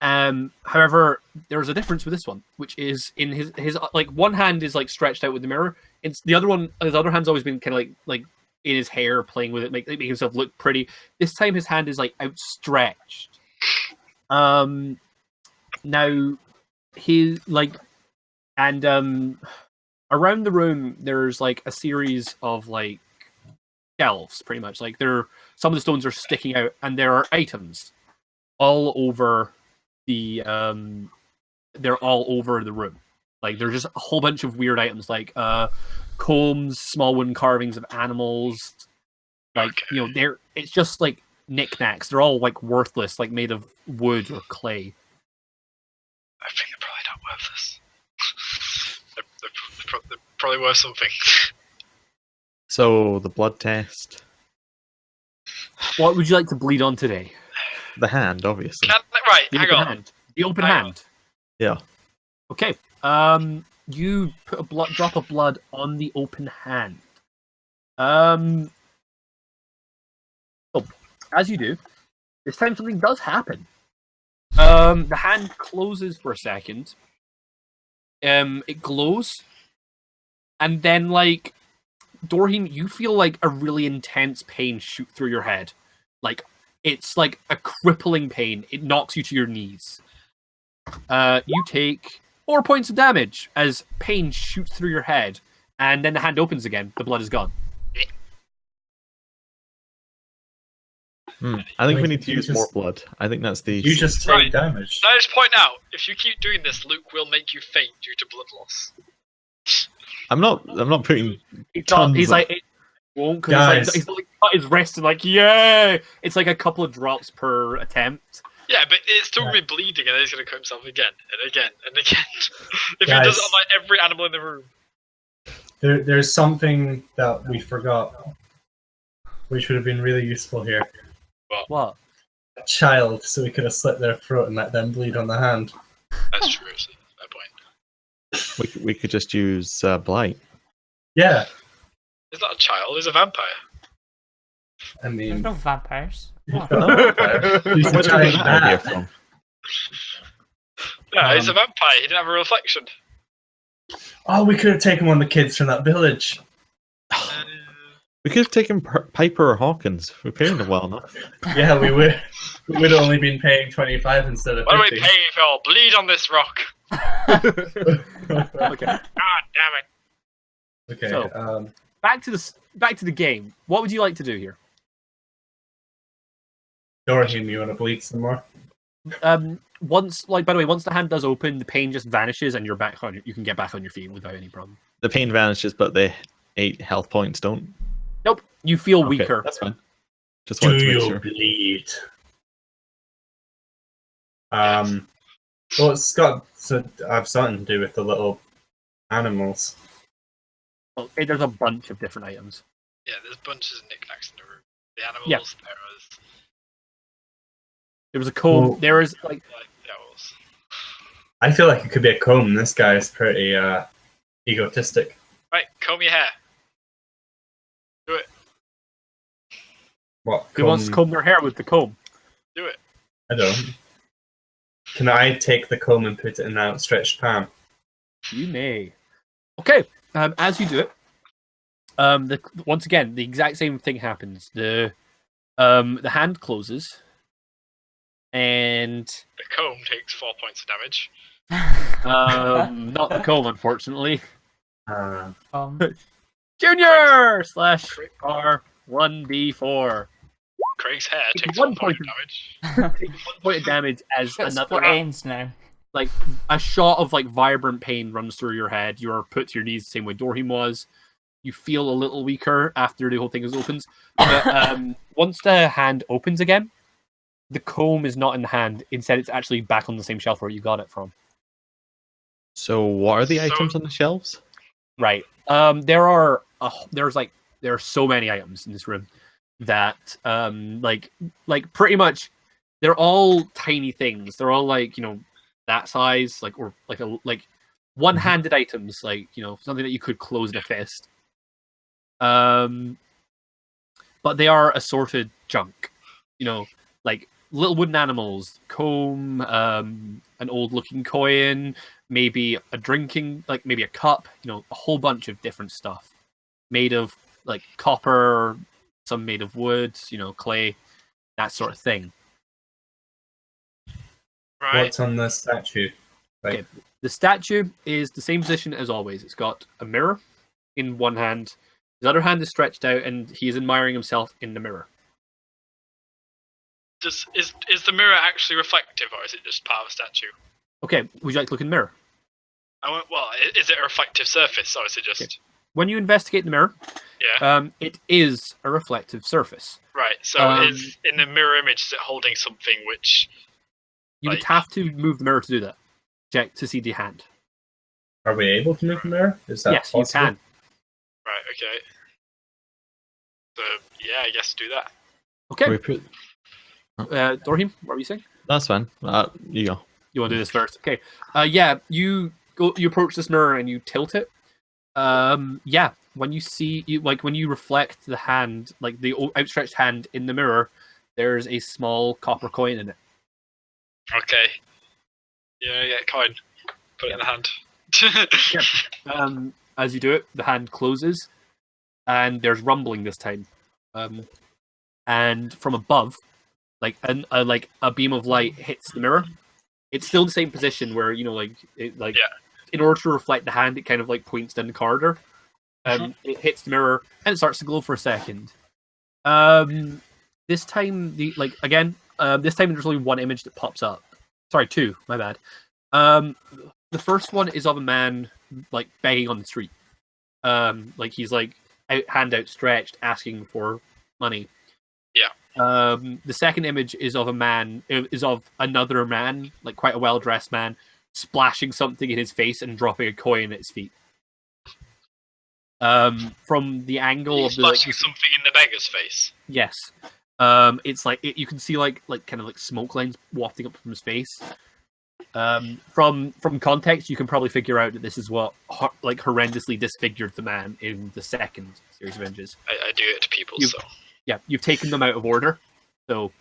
Speaker 1: However, there's a difference with this one, which is in his like one hand is like stretched out with the mirror. It's the other one. His other hand's always been kind of like in his hair, playing with it, making himself look pretty. This time, his hand is like outstretched. Now he around the room there's like a series of like shelves, pretty much. Like some of the stones are sticking out, and there are items all over the they're all over the room. Like there's just a whole bunch of weird items, like combs, small wooden carvings of animals. Like it's just like knickknacks. They're all like worthless, like made of wood or clay.
Speaker 4: I think they're probably not worthless. they're probably worth something.
Speaker 2: So the blood test,
Speaker 1: What would you like to bleed on today?
Speaker 2: the hand, obviously.
Speaker 1: The
Speaker 4: Hang
Speaker 1: open
Speaker 4: on.
Speaker 1: hand. The open
Speaker 4: Hang
Speaker 1: hand.
Speaker 2: Yeah.
Speaker 1: Okay. You put a drop of blood on the open hand. As you do, this time something does happen. The hand closes for a second. It glows, and then like Dorhim, you feel like a really intense pain shoot through your head. Like it's like a crippling pain. It knocks you to your knees. You take 4 points of damage as pain shoots through your head, and then the hand opens again. The blood is gone.
Speaker 2: I think we
Speaker 3: Wait,
Speaker 2: need to
Speaker 3: you
Speaker 2: use
Speaker 3: just-
Speaker 2: more blood. I think that's the.
Speaker 3: You just take
Speaker 4: Right.
Speaker 3: damage.
Speaker 4: Can I just point out, if you keep doing this, Luke will make you faint due to blood loss.
Speaker 2: I'm not putting.
Speaker 1: He's
Speaker 2: Tons of-
Speaker 1: like, it won't, because
Speaker 3: Guys.
Speaker 1: he's like cut his wrist and like, yay! It's like a couple of drops per attempt.
Speaker 4: Yeah, but it's still
Speaker 3: Yeah.
Speaker 4: gonna be bleeding, and then he's gonna cut himself again and again and again. If
Speaker 3: Guys.
Speaker 4: he does it on like every animal in the room.
Speaker 3: There's something that we forgot, which would have been really useful here.
Speaker 1: What?
Speaker 3: A child, so we could have slit their throat and let them bleed on the hand.
Speaker 4: That's true. Actually. Fair point.
Speaker 2: We could just use Blight.
Speaker 3: Yeah,
Speaker 4: He's not a child. He's a vampire.
Speaker 3: I
Speaker 5: There's
Speaker 3: mean,
Speaker 5: no vampires.
Speaker 3: he's
Speaker 5: What?
Speaker 3: a
Speaker 2: Where did
Speaker 3: giant
Speaker 2: that idea
Speaker 3: bat.
Speaker 2: from?
Speaker 4: No, he's a
Speaker 3: Um,
Speaker 4: vampire. He didn't have a reflection.
Speaker 3: Oh, we could have taken one of the kids from that village.
Speaker 2: We could have taken Piper or Hawkins. We're paying them well enough.
Speaker 3: Yeah, we would. We would have only been paying 25 instead of
Speaker 4: What are we
Speaker 3: 50.
Speaker 4: paying for? Bleed on this rock.
Speaker 1: Okay.
Speaker 4: God damn it.
Speaker 3: Okay.
Speaker 1: So- Back to the game. What would you like to do here?
Speaker 3: Dorhim, you want to bleed some more?
Speaker 1: Once the hand does open, the pain just vanishes, and you're back on. You can get back on your feet without any problem.
Speaker 2: The pain vanishes, but the 8 health points don't.
Speaker 1: Nope, you feel
Speaker 2: Okay,
Speaker 1: weaker.
Speaker 2: that's fine. Just
Speaker 3: Do
Speaker 2: wanted to make
Speaker 3: you
Speaker 2: sure.
Speaker 3: bleed? Well, it's got to have something to do with the little animals.
Speaker 1: Well, there's a bunch of different items.
Speaker 4: Yeah, there's bunches of knickknacks in the room. The animals,
Speaker 1: Yeah.
Speaker 4: terrors,
Speaker 1: There was a comb.
Speaker 3: Well-
Speaker 1: There is like
Speaker 4: like owls.
Speaker 3: I feel like it could be a comb. This guy is pretty egotistic.
Speaker 4: Right, comb your hair.
Speaker 3: What?
Speaker 1: who wants to comb their hair with the comb.
Speaker 4: Do it.
Speaker 3: I don't. Can I take the comb and put it in an outstretched palm?
Speaker 1: You may. Okay. As you do it, once again the exact same thing happens. The hand closes, and
Speaker 4: The comb takes 4 points of damage.
Speaker 1: not the comb, unfortunately.
Speaker 5: Um,
Speaker 1: Junior / R1d4.
Speaker 4: Craig's hair
Speaker 1: Take
Speaker 4: takes
Speaker 1: 1
Speaker 4: 1 point
Speaker 1: point
Speaker 4: of damage.
Speaker 1: Take 1 point of damage as
Speaker 5: got
Speaker 1: another
Speaker 5: split ends now.
Speaker 1: like a shot of like vibrant pain runs through your head. You're put to your knees the same way Dorhim was. You feel a little weaker after the whole thing opens. But once the hand opens again, the comb is not in the hand. Instead, it's actually back on the same shelf where you got it from.
Speaker 2: So, what are the
Speaker 4: So-
Speaker 2: items on the shelves?
Speaker 1: Right. There are so many items in this room that like pretty much they're all tiny things. They're all like, that size, like, or like one-handed items, like, something that you could close in a fist. But they are assorted junk, like little wooden animals, comb, an old-looking coin, maybe a drinking, like maybe a cup, a whole bunch of different stuff made of like copper, some made of wood, clay, that sort of thing.
Speaker 4: Right.
Speaker 3: What's on the statue?
Speaker 1: Okay. The statue is the same position as always. It's got a mirror in one hand. His other hand is stretched out, and he is admiring himself in the mirror.
Speaker 4: Is the mirror actually reflective, or is it just part of a statue?
Speaker 1: Okay, would you like to look in the mirror?
Speaker 4: Is it a reflective surface, or is it just...
Speaker 1: Okay. When you investigate the mirror,
Speaker 4: Yeah,
Speaker 1: it is a reflective surface.
Speaker 4: right. So is in the mirror image, is it holding something which...
Speaker 1: You would
Speaker 4: Like-
Speaker 1: have to move the mirror to do that. Check to see the hand.
Speaker 3: Are we able to move the mirror? Is that
Speaker 1: Yes,
Speaker 3: possible?
Speaker 1: you can.
Speaker 4: Right, okay. So, yeah, I guess do that.
Speaker 1: Okay,
Speaker 2: We put...
Speaker 1: Dorhim, what were you saying?
Speaker 2: That's fine. You go.
Speaker 1: You want to do this first? Okay. Yeah, you approach this mirror and you tilt it. Yeah, when you reflect the hand, like the outstretched hand in the mirror, there's a small copper coin in it.
Speaker 4: Okay. Yeah, coin. Put it in the hand.
Speaker 1: As you do it, the hand closes, and there's rumbling this time. And from above, like a beam of light hits the mirror, It's still the same position where in order to reflect the hand, it kind of like points down the corridor. It hits the mirror and it starts to glow for a second. This time this time there's only one image that pops up. Sorry, two. My bad. The first one is of a man like begging on the street. Like he's like hand outstretched, asking for money.
Speaker 4: Yeah.
Speaker 1: The second image is of another man, like quite a well-dressed man, splashing something in his face and dropping a coin at his feet. From the angle of
Speaker 4: splashing something in the beggar's face.
Speaker 1: Yes. It's like you can see like kind of like smoke lines wafting up from his face. From context, you can probably figure out that this is what like horrendously disfigured the man in the second series of images.
Speaker 4: I do it to people, so
Speaker 1: yeah, you've taken them out of order. So,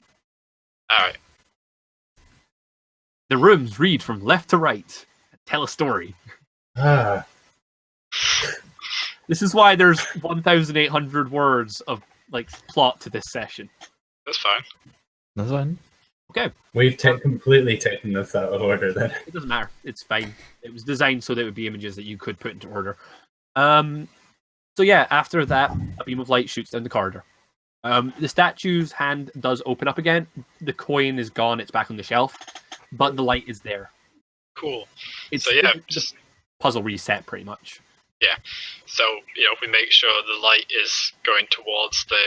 Speaker 4: all right.
Speaker 1: The rooms read from left to right and tell a story. This is why there's 1,800 words of like plot to this session.
Speaker 4: That's fine.
Speaker 2: That's fine.
Speaker 1: Okay.
Speaker 3: We've completely taken this out of order then.
Speaker 1: It doesn't matter. It's fine. It was designed so that it would be images that you could put into order. So yeah, after that, a beam of light shoots down the corridor. The statue's hand does open up again. The coin is gone. It's back on the shelf, but the light is there.
Speaker 4: Cool.
Speaker 1: It's
Speaker 4: so yeah,
Speaker 1: the puzzle reset pretty much.
Speaker 4: Yeah. So we make sure the light is going towards the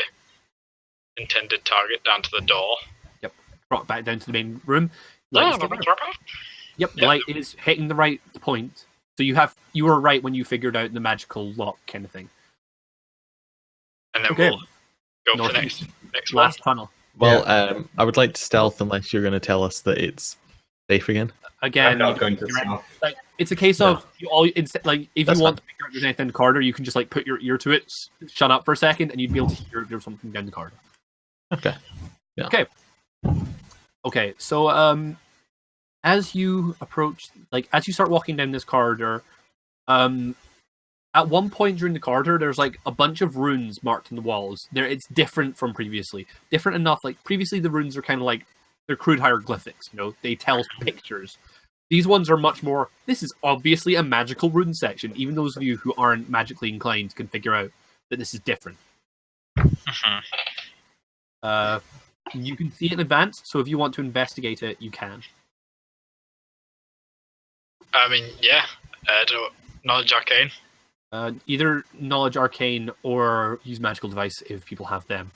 Speaker 4: intended target down to the door.
Speaker 1: Yep. Brought back down to the main room.
Speaker 4: Yep.
Speaker 1: The light is hitting the right point. So you were right when you figured out the magical lock kind of thing.
Speaker 4: And then
Speaker 1: okay.
Speaker 4: We'll go for the next
Speaker 1: last
Speaker 4: one.
Speaker 1: tunnel.
Speaker 2: Well, I would like to stealth unless you're going to tell us that it's safe again.
Speaker 1: Again,
Speaker 3: I'm not going to stealth.
Speaker 1: Like, it's a case of if you want to figure out there's anything in the corridor, you can just like put your ear to it, shut up for a second, and you'd be able to hear there's something down the corridor.
Speaker 2: Okay. Yeah.
Speaker 1: Okay. So as you approach, as you start walking down this corridor, at one point during the corridor, there's like a bunch of runes marked on the walls. It's different from previously. Different enough. Like previously, the runes are kind of like they're crude hieroglyphics. They tell pictures. These ones are much more. This is obviously a magical rune section. Even those of you who aren't magically inclined can figure out that this is different. You can see it in advance, so if you want to investigate it, you can.
Speaker 4: I mean, yeah. Knowledge arcane.
Speaker 1: Either knowledge arcane or use magical device if people have them.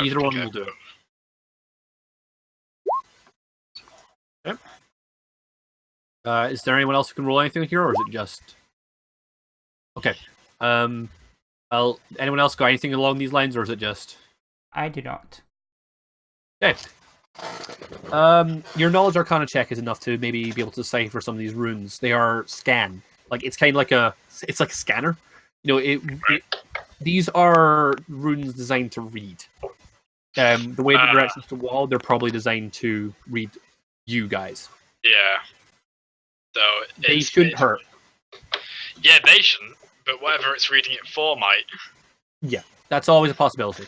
Speaker 1: Either one will do it. Okay. Is there anyone else who can roll anything here, or is it just? Okay. Anyone else got anything along these lines, or is it just?
Speaker 5: I do not.
Speaker 1: Okay. Your knowledge arcana check is enough to maybe be able to decipher some of these runes. They are scan. It's kind of like a scanner. These are runes designed to read. The way the directions to wall, they're probably designed to read you guys.
Speaker 4: Yeah. So
Speaker 1: they shouldn't hurt.
Speaker 4: Yeah, they shouldn't. But whatever it's reading it for might.
Speaker 1: Yeah, that's always a possibility.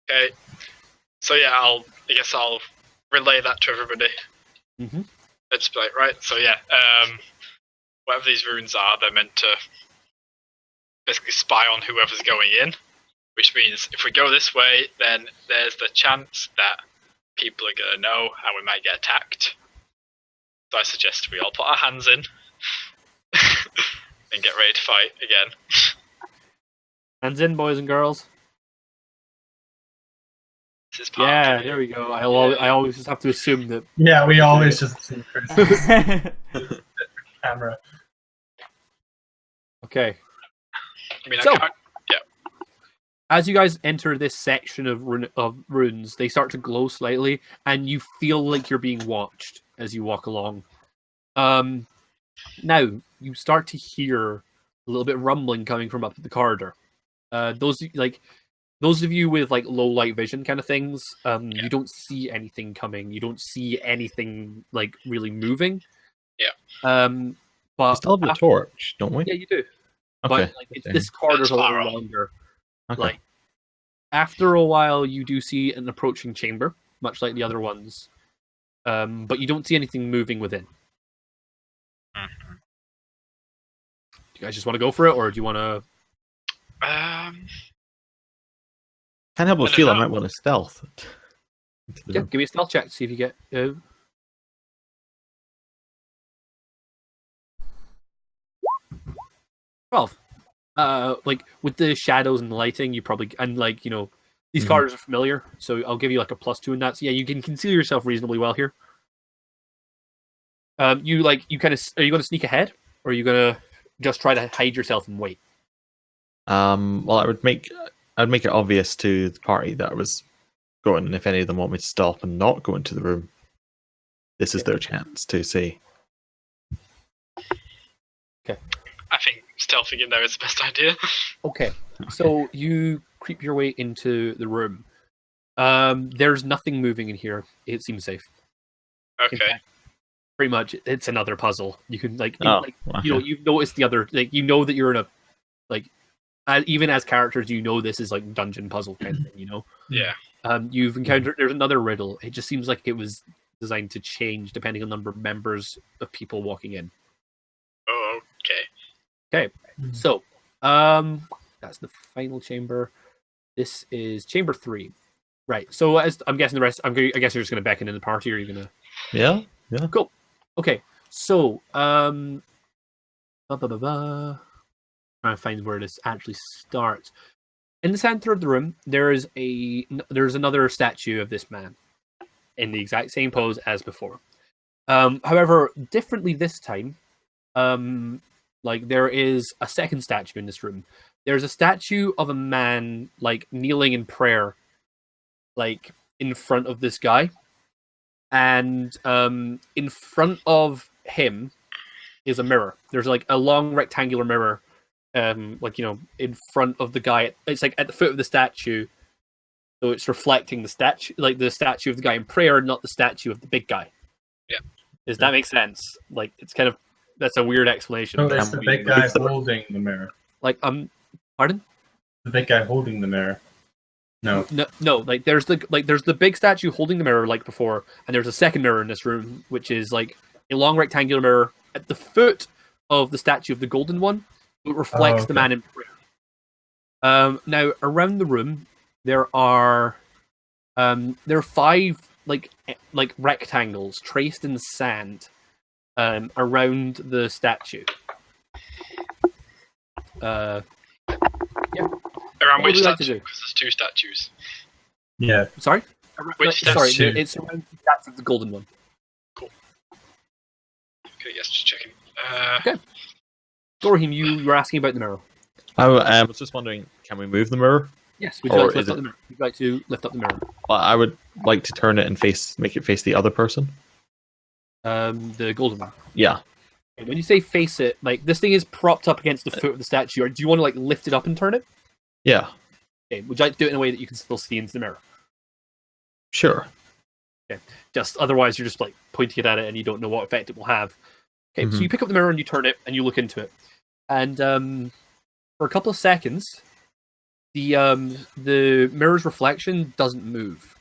Speaker 4: Okay. So yeah, I guess I'll relay that to everybody.
Speaker 1: Mm-hmm.
Speaker 4: It's like right. So yeah, whatever these runes are, they're meant to basically spy on whoever's going in. Which means if we go this way, then there's the chance that people are gonna know and we might get attacked. So I suggest we all put our hands in and get ready to fight again.
Speaker 1: Hands in, boys and girls.
Speaker 4: This is part
Speaker 1: yeah, there we go. I always just have to assume that.
Speaker 3: Yeah, we always just assume camera.
Speaker 1: Okay.
Speaker 4: I mean,
Speaker 1: So,
Speaker 4: I can't. Yeah.
Speaker 1: As you guys enter this section of runes, they start to glow slightly, and you feel like you're being watched as you walk along. Now you start to hear a little bit of rumbling coming from up the corridor. Those of you with low light vision kind of things, you don't see anything coming. You don't see anything really moving.
Speaker 4: Yeah.
Speaker 1: But
Speaker 2: we still have a torch, don't we?
Speaker 1: Yeah, you do.
Speaker 2: Okay.
Speaker 1: But this corridor's a little longer.
Speaker 2: Okay.
Speaker 1: After a while, you do see an approaching chamber, much like the other ones. but you don't see anything moving within.
Speaker 4: Mhm.
Speaker 1: Do you guys just want to go for it, or do you want to?
Speaker 2: Can't help but
Speaker 4: I
Speaker 2: feel I
Speaker 4: don't
Speaker 2: might
Speaker 4: know.
Speaker 2: want to stealth. into the
Speaker 1: Yeah,
Speaker 2: room.
Speaker 1: give me a stealth check to see if you get. 12. Like with the shadows and the lighting, you probably these
Speaker 2: Mhm.
Speaker 1: colors are familiar, so I'll give you like a +2 in that. So yeah, you can conceal yourself reasonably well here. You kind of are you going to sneak ahead, or are you going to just try to hide yourself and wait?
Speaker 2: Well, I'd make it obvious to the party that I was going, and if any of them want me to stop and not go into the room, this is their chance to say.
Speaker 4: I think stealthing in there is the best idea.
Speaker 1: Okay, so you creep your way into the room. There's nothing moving in here. It seems safe. In
Speaker 4: Okay.
Speaker 1: fact, pretty much, it's another puzzle. You can you've noticed the other, you know that you're in a even as characters, you know this is like dungeon puzzle kind of thing.
Speaker 4: Yeah.
Speaker 1: You've encountered there's another riddle. It just seems like it was designed to change depending on the number of members of people walking in.
Speaker 4: Oh, okay.
Speaker 1: So, that's the final chamber. This is chamber 3. Right. So as I'm guessing the rest, I guess you're just going to beckon in the party, or you're going to.
Speaker 2: Yeah.
Speaker 1: Cool. Okay. So, trying to find where this actually starts. In the center of the room, there's another statue of this man in the exact same pose as before. However, differently this time. There is a second statue in this room. There's a statue of a man kneeling in prayer, in front of this guy, and in front of him is a mirror. There's a long rectangular mirror, in front of the guy. It's at the foot of the statue, so it's reflecting the statue, the statue of the guy in prayer, not the statue of the big guy.
Speaker 4: Yeah.
Speaker 1: Does that make sense? It's kind of. That's a weird explanation.
Speaker 3: Oh, it's the big guy holding the mirror.
Speaker 1: Pardon?
Speaker 3: The big guy holding the mirror. No.
Speaker 1: There's the big statue holding the mirror like before, and there's a second mirror in this room, which is a long rectangular mirror at the foot of the statue of the golden one. It reflects the man in prayer. Now around the room there are 5 rectangles traced in the sand around the statue.
Speaker 4: Around
Speaker 1: What
Speaker 4: which
Speaker 1: would you like to
Speaker 4: statue?
Speaker 1: do?
Speaker 4: Because there's 2 statues.
Speaker 3: Yeah.
Speaker 1: Sorry?
Speaker 4: Which
Speaker 1: Sorry,
Speaker 3: statue?
Speaker 1: it's around the statue of the golden one.
Speaker 4: Okay, yes, just checking.
Speaker 1: Okay. Dorhim, you were asking about the mirror.
Speaker 2: I was just wondering, can we move the mirror?
Speaker 1: Yes, would you like
Speaker 2: Or
Speaker 1: to
Speaker 2: is
Speaker 1: lift up the mirror? Would you like to lift up the mirror?
Speaker 2: Well, I would like to turn it and make it face the other person.
Speaker 1: The golden one.
Speaker 2: Yeah.
Speaker 1: When you say face it, this thing is propped up against the foot of the statue, or do you want to lift it up and turn it?
Speaker 2: Yeah.
Speaker 1: Okay. Would you like to do it in a way that you can still see into the mirror?
Speaker 2: Sure.
Speaker 1: Just otherwise, you're just pointing it at it and you don't know what effect it will have. Okay, so
Speaker 2: Mhm.
Speaker 1: you pick up the mirror and you turn it and you look into it, and for a couple of seconds, the mirror's reflection doesn't move.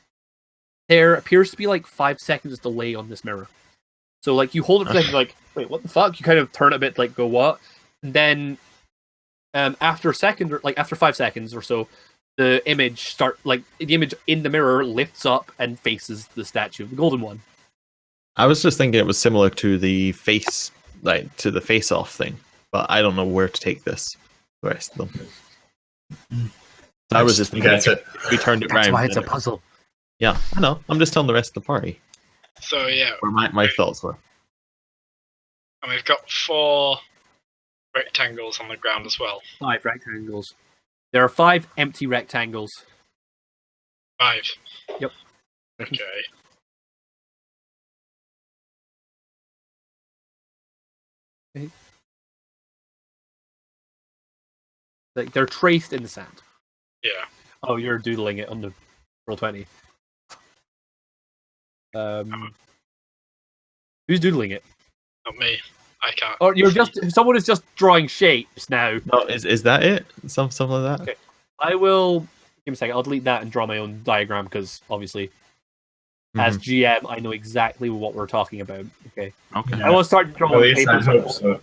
Speaker 1: There appears to be 5 seconds delay on this mirror. So you hold it for a second, wait, what the fuck? You kind of turn it a bit, go what? And then after a second, or after 5 seconds or so, the image the image in the mirror lifts up and faces the statue of the golden one.
Speaker 2: I was just thinking it was similar to the face, to the face-off thing, but I don't know where to take this. The rest of them. I was just thinking
Speaker 3: That's it.
Speaker 2: if we turned it
Speaker 1: That's
Speaker 2: round.
Speaker 1: why it's a
Speaker 2: then
Speaker 1: puzzle.
Speaker 2: Yeah, I know. I'm just telling the rest of the party
Speaker 4: So yeah,
Speaker 2: where my thoughts were.
Speaker 4: and we've got 4 rectangles on the ground as well.
Speaker 1: 5 rectangles. There are 5 empty rectangles.
Speaker 4: 5.
Speaker 1: Yep.
Speaker 4: Okay.
Speaker 1: They're traced in the sand.
Speaker 4: Yeah.
Speaker 1: Oh, you're doodling it on the Roll20. Who's doodling it?
Speaker 4: Not me. I can't.
Speaker 1: Or someone is just drawing shapes now.
Speaker 2: No, is that it? Something like that?
Speaker 1: Okay. I will give me a second. I'll delete that and draw my own diagram because obviously As GM, I know exactly what we're talking about. Okay.
Speaker 2: Okay.
Speaker 3: Yeah.
Speaker 1: I will start drawing
Speaker 3: At least I
Speaker 1: paper.
Speaker 3: hope so.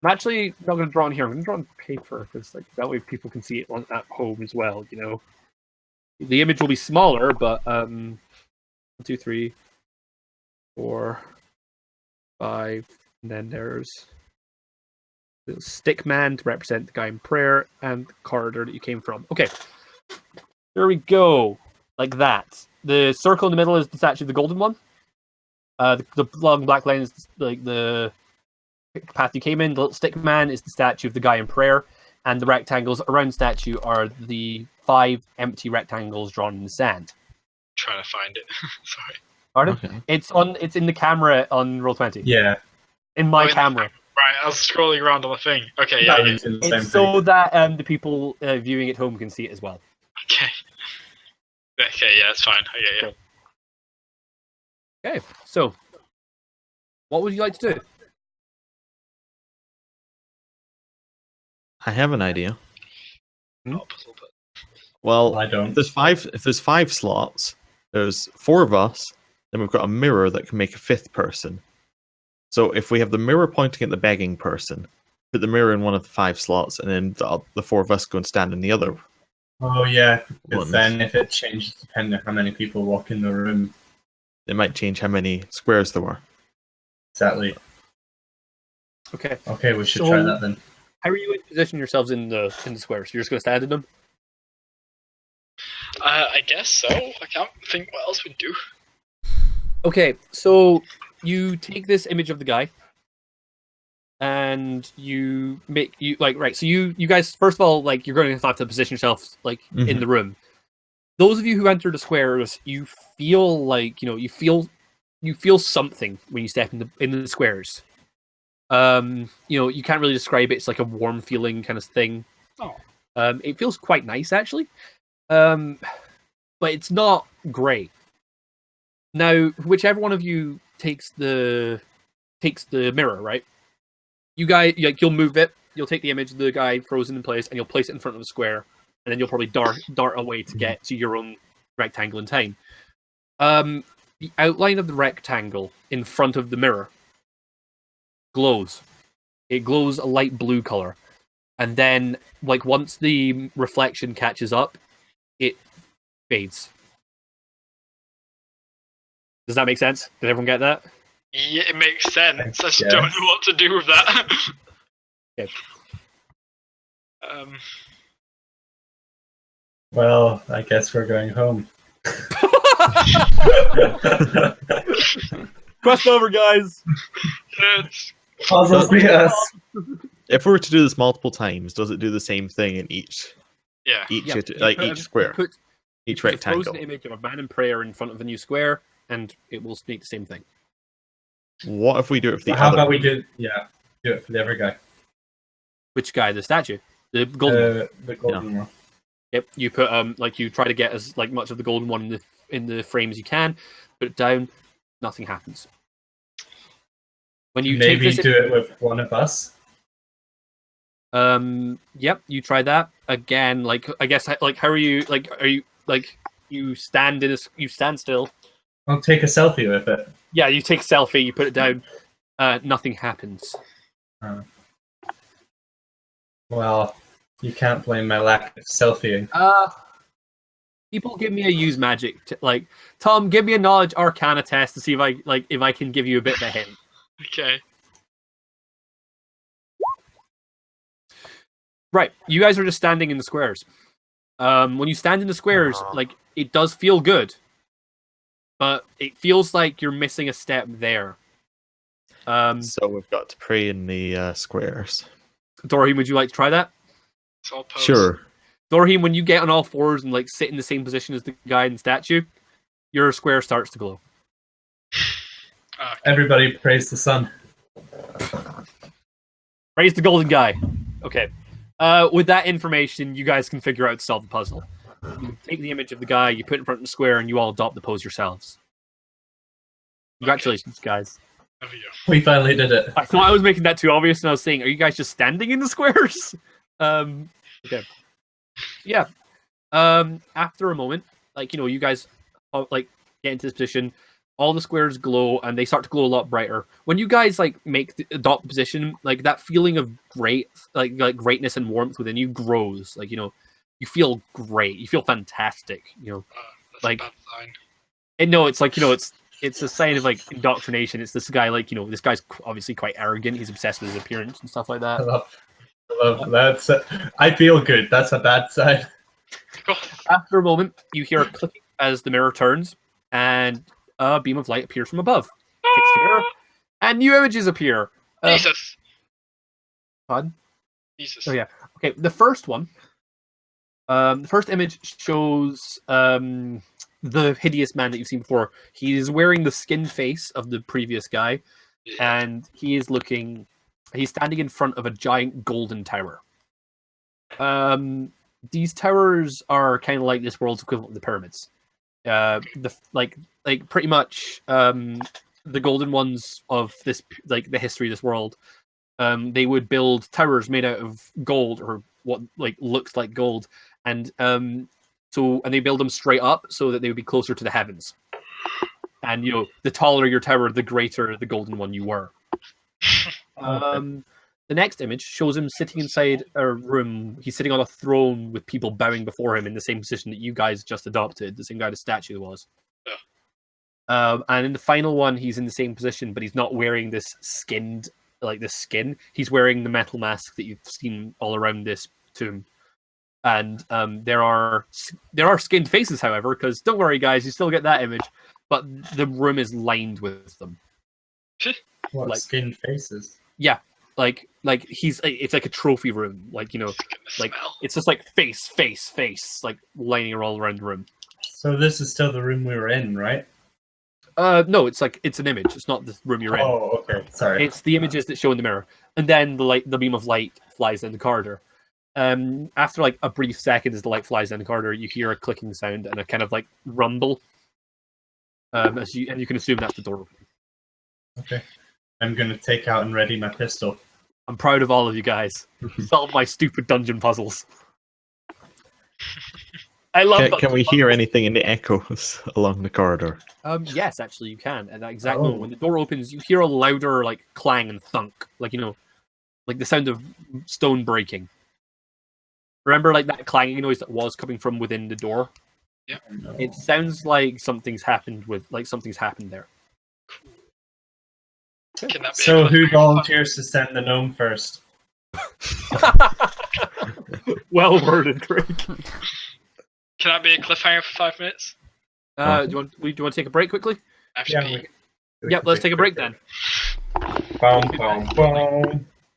Speaker 1: I'm actually not going to draw on here. I'm going to draw on paper because like that way people can see it at home as well. You know, the image will be smaller, but 1, 2, 3, 4, 5, and then there's the stick man to represent the guy in prayer and the corridor that you came from. Okay, there we go, like that. The circle in the middle is the statue of the golden one. The long black line is like the path you came in. The little stick man is the statue of the guy in prayer, and the rectangles around the statue are the 5 empty rectangles drawn in the sand.
Speaker 4: Trying to find it. Sorry.
Speaker 1: Pardon?
Speaker 2: Okay.
Speaker 1: It's in the camera on Roll20.
Speaker 3: Yeah.
Speaker 1: In my
Speaker 4: Oh, in-
Speaker 1: camera.
Speaker 4: Right, I was scrolling around on the thing. Okay, yeah,
Speaker 3: That
Speaker 4: yeah.
Speaker 3: is in the same
Speaker 1: It's so
Speaker 3: thing.
Speaker 1: that the people viewing at home can see it as well.
Speaker 4: Okay. Okay, yeah, it's fine. Okay, yeah.
Speaker 1: Okay, so what would you like to do?
Speaker 2: I have an idea.
Speaker 4: Not a puzzle, but
Speaker 2: Well,
Speaker 3: I don't.
Speaker 2: if there's 5 slots, there's 4 of us, then we've got a mirror that can make a 5th person. So if we have the mirror pointing at the begging person, put the mirror in one of the 5 slots, and then the 4 of us go and stand in the other.
Speaker 3: Oh yeah, because
Speaker 2: Ones.
Speaker 3: then if it changes depending on how many people walk in the room,
Speaker 2: It might change how many squares there were.
Speaker 3: exactly.
Speaker 1: Okay,
Speaker 3: Okay, we should
Speaker 1: So-
Speaker 3: try that then.
Speaker 1: how are you going to position yourselves in the squares? You're just going to stand in them?
Speaker 4: I guess so. I can't think what else we'd do.
Speaker 1: Okay, so you take this image of the guy, and you make so you guys first of all you're going to have to position yourselves in the room. Those of you who enter the squares, you feel you feel something when you step in the squares. You can't really describe it. It's like a warm feeling kind of thing.
Speaker 4: Oh.
Speaker 1: It feels quite nice actually, but it's not great. Now, whichever one of you takes the mirror, right? You guys, you'll move it. You'll take the image of the guy frozen in place, and you'll place it in front of a square, and then you'll probably dart away to get to your own rectangle in time. The outline of the rectangle in front of the mirror glows. It glows a light blue color, and then once the reflection catches up, it fades. Does that make sense? Did everyone get that?
Speaker 4: Yeah, it makes sense. I just
Speaker 3: Yes.
Speaker 4: don't know what to do with that.
Speaker 1: Okay.
Speaker 3: Well, I guess we're going home.
Speaker 1: Quest over, guys.
Speaker 4: It's-
Speaker 3: Puzzles beat us.
Speaker 2: If we were to do this multiple times, does it do the same thing in each
Speaker 4: yeah.
Speaker 1: Yeah,
Speaker 2: each square,
Speaker 1: put
Speaker 2: each
Speaker 1: a
Speaker 2: rectangle?
Speaker 1: frozen image of a man in prayer in front of a new square, and it will make the same thing.
Speaker 2: What if we do it for the
Speaker 3: How
Speaker 2: other?
Speaker 3: about we do it for the other guy?
Speaker 1: Which guy? The statue? The golden one.
Speaker 3: The golden one.
Speaker 1: Yep. You put you try to get as much of the golden one in the frame as you can. Put it down. Nothing happens. When you
Speaker 3: Maybe
Speaker 1: take this,
Speaker 3: do it with one of us.
Speaker 1: Yep. You try that again. I guess. How are you? Are you you stand you stand still?
Speaker 3: I'll take a selfie with it.
Speaker 1: Yeah. You take a selfie. You put it down. Nothing happens.
Speaker 3: Well, you can't blame my lack of selfieing.
Speaker 1: People give me a use magic. Tom, give me a knowledge arcana test to see if I can give you a bit of a hint.
Speaker 4: Okay.
Speaker 1: Right, you guys are just standing in the squares. When you stand in the squares, it does feel good, but it feels like you're missing a step there.
Speaker 2: So we've got to pray in the squares.
Speaker 1: Dorhim, would you like to try that?
Speaker 4: It's all pose.
Speaker 2: Sure.
Speaker 1: Dorhim, when you get on all fours and sit in the same position as the guy in the statue, your square starts to glow.
Speaker 4: Okay.
Speaker 3: Everybody praise the sun.
Speaker 1: Praise the golden guy. Okay. With that information, you guys can figure out how to solve the puzzle. You take the image of the guy, you put it in front of the square, and you all adopt the pose yourselves. Congratulations, guys.
Speaker 4: There we go.
Speaker 3: We finally did it.
Speaker 1: I thought I was making that too obvious, and I was saying, are you guys just standing in the squares? Okay. Yeah. After a moment, you guys, get into this position. All the squares glow, and they start to glow a lot brighter. When you guys like adopt the position, like that feeling of greatness and warmth within you grows. Like you feel great. You feel fantastic.
Speaker 4: That's
Speaker 1: like-
Speaker 4: a bad sign.
Speaker 1: And no, it's like it's a sign of like indoctrination. It's this guy this guy's obviously quite arrogant. He's obsessed with his appearance and stuff like that.
Speaker 3: I love that's. I feel good. That's a bad sign.
Speaker 1: After a moment, you hear a clicking as the mirror turns, and a beam of light appears from above. Hits the mirror, and new images appear.
Speaker 4: Jesus.
Speaker 1: Pardon?
Speaker 4: Jesus.
Speaker 1: Oh yeah. Okay, the first one. The first image shows the hideous man that you've seen before. He's wearing the skin face of the previous guy,
Speaker 4: Yeah.
Speaker 1: and he's standing in front of a giant golden tower. These towers are kind of like this world's equivalent of the pyramids. Pretty much the golden ones of this, like the history of this world. They would build towers made out of gold or what looks like gold, and they build them straight up so that they would be closer to the heavens. And the taller your tower, the greater the golden one you were. The next image shows him sitting inside a room. He's sitting on a throne with people bowing before him in the same position that you guys just adopted, the same guy the statue was.
Speaker 4: Yeah.
Speaker 1: And in the final one, he's in the same position, but he's not wearing this skin. He's wearing the metal mask that you've seen all around this tomb. And there are skinned faces, however, because don't worry, guys, you still get that image, but the room is lined with them.
Speaker 3: What skinned faces?
Speaker 1: Yeah. It's like a trophy room, it's just like face, like lining all around the room.
Speaker 3: So this is still the room we were in, right?
Speaker 1: No, it's an image. It's not the room you're in.
Speaker 3: Oh, okay. Sorry.
Speaker 1: It's the images that show in the mirror, and then the beam of light flies down the corridor. After like a brief second, as the light flies down the corridor, you hear a clicking sound and a kind of like rumble. And you can assume that's the door opening.
Speaker 3: Okay. I'm gonna take out and ready my pistol.
Speaker 1: I'm proud of all of you guys. Solve my stupid dungeon puzzles. I love.
Speaker 2: Can we hear anything in the echoes along the corridor?
Speaker 1: Yes, actually, you can. At that exact moment, when the door opens, you hear a louder like clang and thunk, like the sound of stone breaking. Remember, like that clanging noise that was coming from within the door.
Speaker 4: Yeah.
Speaker 3: No.
Speaker 1: It sounds like something's happened there.
Speaker 4: Can that be
Speaker 3: So
Speaker 4: a
Speaker 3: who
Speaker 4: cliffhanger?
Speaker 3: volunteers to send the gnome first?
Speaker 1: Well worded, Craig.
Speaker 4: Can that be a cliffhanger for 5 minutes?
Speaker 1: Do you want to take a break quickly?
Speaker 4: Actually,
Speaker 3: we
Speaker 1: Yep, let's take a break then.
Speaker 3: Boom, boom, boom.